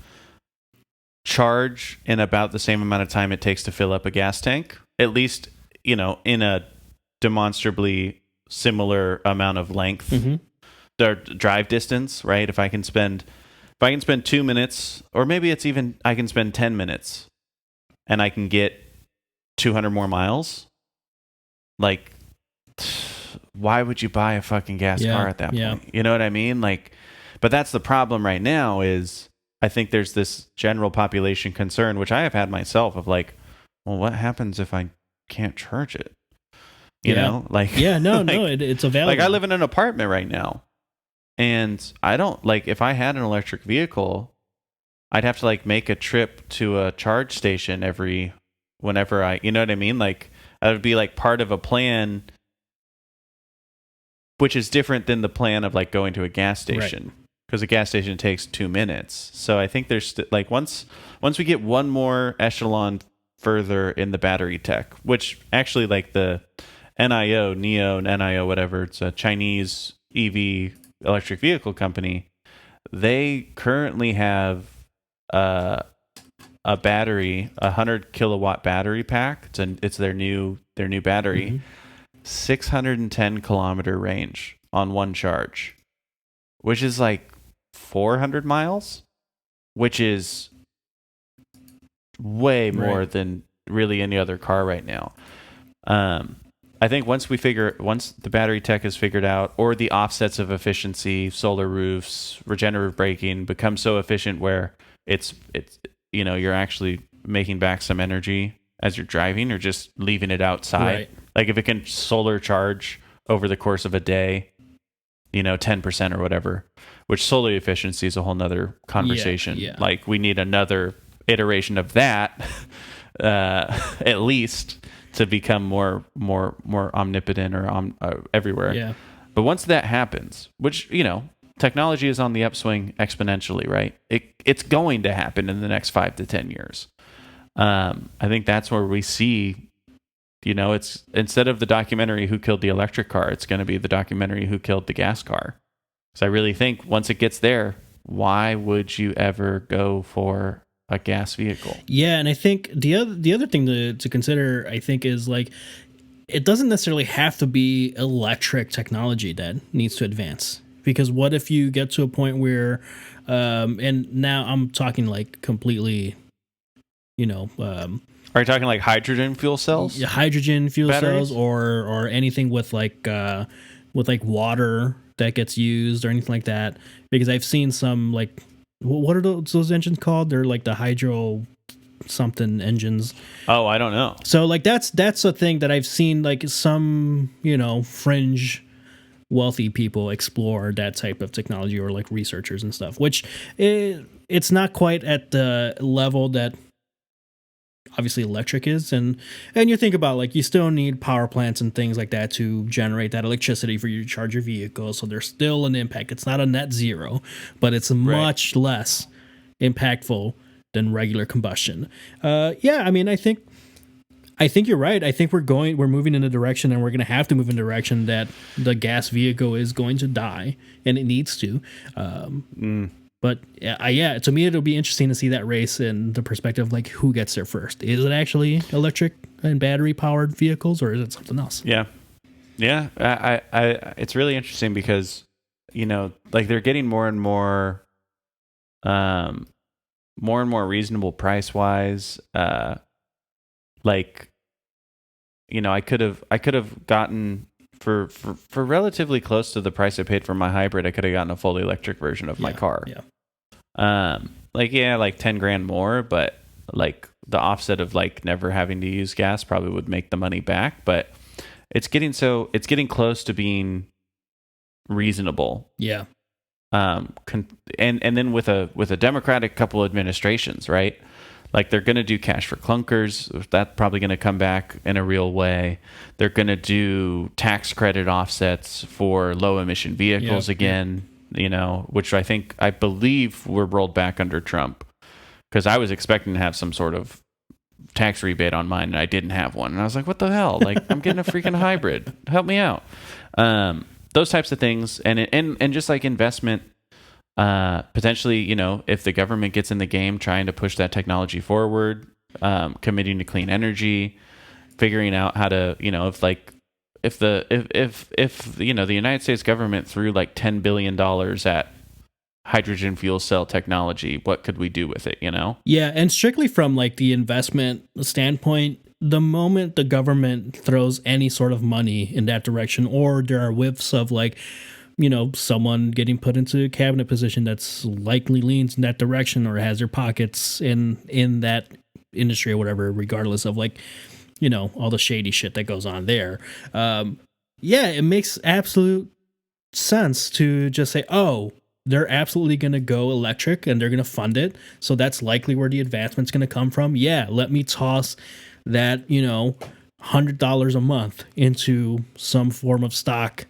charge in about the same amount of time it takes to fill up a gas tank, at least, in a demonstrably similar amount of length, the drive distance, right? If I can spend 2 minutes, or maybe it's even, I can spend 10 minutes and I can get 200 more miles, like, why would you buy a fucking gas car at that point? You know what I mean? Like, but that's the problem right now is I think there's this general population concern, which I have had myself, of like, well, what happens if I can't charge it? You know, like, it's a valid. Like I live in an apartment right now, and I don't like, if I had an electric vehicle, I'd have to like make a trip to a charge station whenever you know what I mean? Like that would be like part of a plan, which is different than the plan of like going to a gas station, because a gas station takes 2 minutes. So I think there's like once we get one more echelon further in the battery tech, which actually like the NIO, whatever. It's a Chinese EV electric vehicle company. They currently have a battery, 100 kilowatt battery pack. It's their new battery, 610 kilometer range on one charge, which is like 400 miles, which is way more than really any other car right now. I think once the battery tech is figured out, or the offsets of efficiency, solar roofs, regenerative braking become so efficient where it's you're actually making back some energy as you're driving, or just leaving it outside. Right. Like if it can solar charge over the course of a day, 10% or whatever, which solar efficiency is a whole nother conversation. Yeah. Like we need another iteration of that, at least, to become more omnipotent or everywhere. Yeah. But once that happens, which, technology is on the upswing exponentially, right? It's going to happen in the next 5 to 10 years. I think that's where we see, it's instead of the documentary Who Killed the Electric Car, it's going to be the documentary Who Killed the Gas Car. So I really think once it gets there, why would you ever go for a gas vehicle? Yeah, and I think the other thing to consider, I think, is like it doesn't necessarily have to be electric technology that needs to advance. Because what if you get to a point where, and now I'm talking like completely, are you talking like hydrogen fuel cells? Hydrogen fuel batteries? cells, or anything with like water that gets used or anything like that? Because I've seen some like, what are those engines called? They're like the hydro something engines. Oh, I don't know. So like that's a thing that I've seen like some fringe wealthy people explore that type of technology, or like researchers and stuff, which it's not quite at the level that obviously electric is. And you think about like you still need power plants and things like that to generate that electricity for you to charge your vehicle. So there's still an impact. It's not a net zero, but it's much less impactful than regular combustion. I mean, I think you're right. I think we're moving in a direction, and we're going to have to move in a direction that the gas vehicle is going to die, and it needs to. But to me, it'll be interesting to see that race in the perspective of like who gets there first. Is it actually electric and battery powered vehicles, or is it something else? Yeah. I it's really interesting because like they're getting more and more reasonable price wise. Like, I could have gotten for relatively close to the price I paid for my hybrid. I could have gotten a fully electric version of my car. Yeah. Like 10 grand more, but like the offset of like never having to use gas probably would make the money back. But it's getting close to being reasonable. Yeah. And then with a Democratic couple administrations, right? Like they're going to do cash for clunkers. That's probably going to come back in a real way. They're going to do tax credit offsets for low emission vehicles again, which I believe were rolled back under Trump, because I was expecting to have some sort of tax rebate on mine and I didn't have one. And I was like, what the hell? Like I'm getting a freaking hybrid. Help me out. Those types of things. And just like investment, potentially, if the government gets in the game trying to push that technology forward, committing to clean energy, figuring out how to, if the United States government threw like $10 billion at hydrogen fuel cell technology, what could we do with it? Yeah, and strictly from like the investment standpoint, the moment the government throws any sort of money in that direction, or there are whiffs of like someone getting put into a cabinet position that's likely leans in that direction, or has their pockets in that industry or whatever, regardless of like, all the shady shit that goes on there. It makes absolute sense to just say, oh, they're absolutely going to go electric and they're going to fund it. So that's likely where the advancement's going to come from. Yeah, let me toss that, $100 a month into some form of stock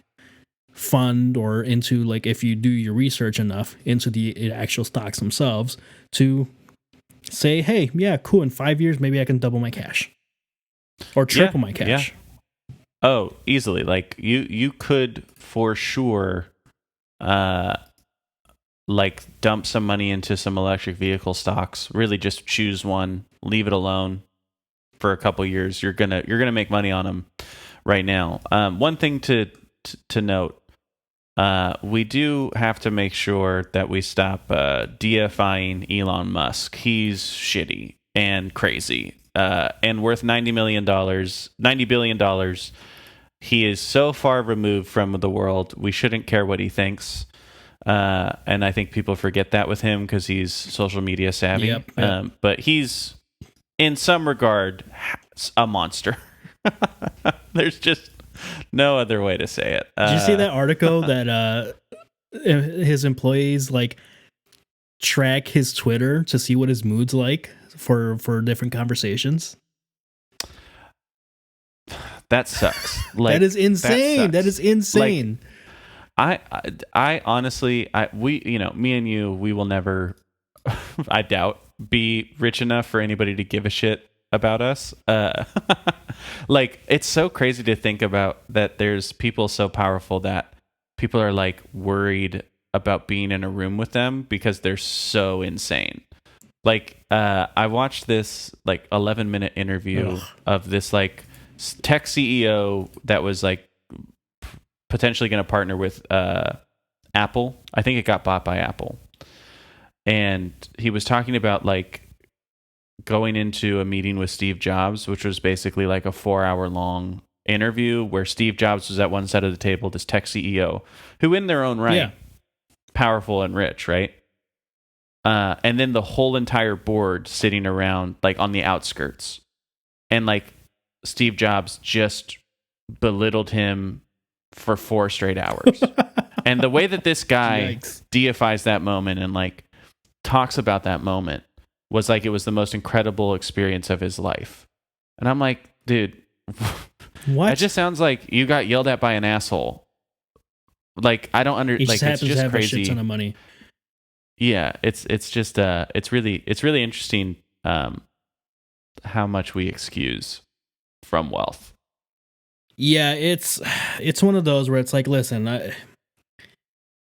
fund, or into, like, if you do your research enough, into the actual stocks themselves, to say, hey, yeah, cool, in 5 years maybe I can double my cash or triple my cash. Oh, easily. Like you could for sure like dump some money into some electric vehicle stocks. Really just choose one, leave it alone for a couple years. You're going to make money on them right now. One thing to note, we do have to make sure that we stop deifying Elon Musk. He's shitty and crazy and worth $90 billion. He is so far removed from the world. We shouldn't care what he thinks. And I think people forget that with him because he's social media savvy. Yep. But he's, in some regard, a monster. There's just no other way to say it. Did you see that article that his employees like track his Twitter to see what his mood's like for different conversations? That sucks. Like, that is insane. That is insane. Like, I honestly, me and you, we will never, I doubt, be rich enough for anybody to give a shit about us. Like, it's so crazy to think about that there's people so powerful that people are like worried about being in a room with them because they're so insane. Like, I watched this like 11-minute interview of this like tech CEO that was like potentially going to partner with Apple. I think it got bought by Apple. And he was talking about like going into a meeting with Steve Jobs, which was basically like a 4-hour long interview where Steve Jobs was at one side of the table, this tech CEO, who in their own right, powerful and rich, right? And then the whole entire board sitting around like on the outskirts. And like Steve Jobs just belittled him for 4 straight hours. And the way that this guy deifies that moment and like talks about that moment was like it was the most incredible experience of his life. And I'm like, dude, what? That just sounds like you got yelled at by an asshole. Like, I don't He like, just happens it's just to have crazy. a shit ton of money. Yeah, it's just it's really interesting how much we excuse from wealth. Yeah, it's one of those where it's like, listen,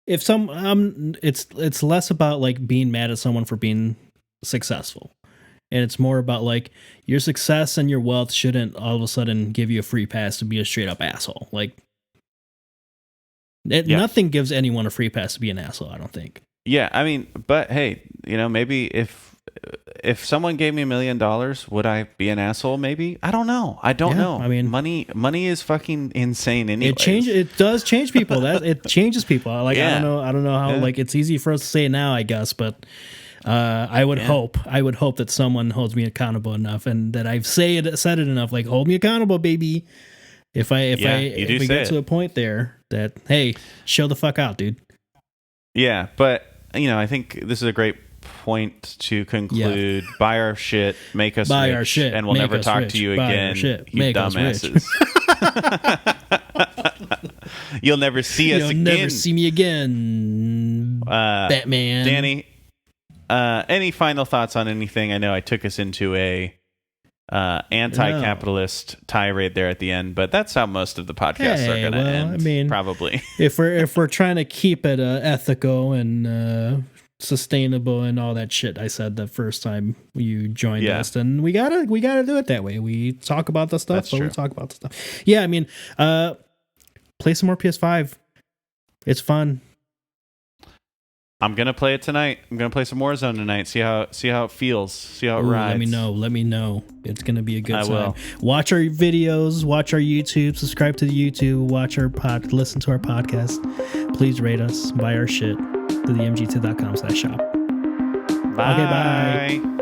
it's less about like being mad at someone for being successful, and it's more about like your success and your wealth shouldn't all of a sudden give you a free pass to be a straight up asshole. Like, nothing gives anyone a free pass to be an asshole, I don't think. Yeah, I mean, but hey, maybe if someone gave me $1 million, would I be an asshole? Maybe. I don't know. I don't know. I mean, money is fucking insane anyway. It does change people. It changes people. Like, I don't know how. Like, it's easy for us to say now, I guess, but I would hope that someone holds me accountable enough, and that I've said it enough. Like, hold me accountable, baby. If we get to a point there that, hey, show the fuck out, dude. Yeah, but I think this is a great point to conclude. Buy our shit, make us buy rich, our shit, and we'll never talk to you again, you dumbasses. You'll never see us again. You'll never see me again, Batman. Danny, any final thoughts on anything? I know I took us into a anti-capitalist tirade there at the end, but that's how most of the podcasts are going to end. I mean, probably if we're trying to keep it ethical and sustainable and all that shit I said the first time you joined us, then we gotta do it that way. We talk about the stuff, we talk about the stuff. Yeah, I mean, play some more PS5. It's fun. I'm gonna play it tonight. I'm gonna play some Warzone tonight. See how it feels. See how it rides. Let me know. It's gonna be a good time. Will. Watch our videos. Watch our YouTube. Subscribe to the YouTube. Watch our listen to our podcast. Please rate us. Buy our shit to themgt.com/shop. Bye. Okay, bye.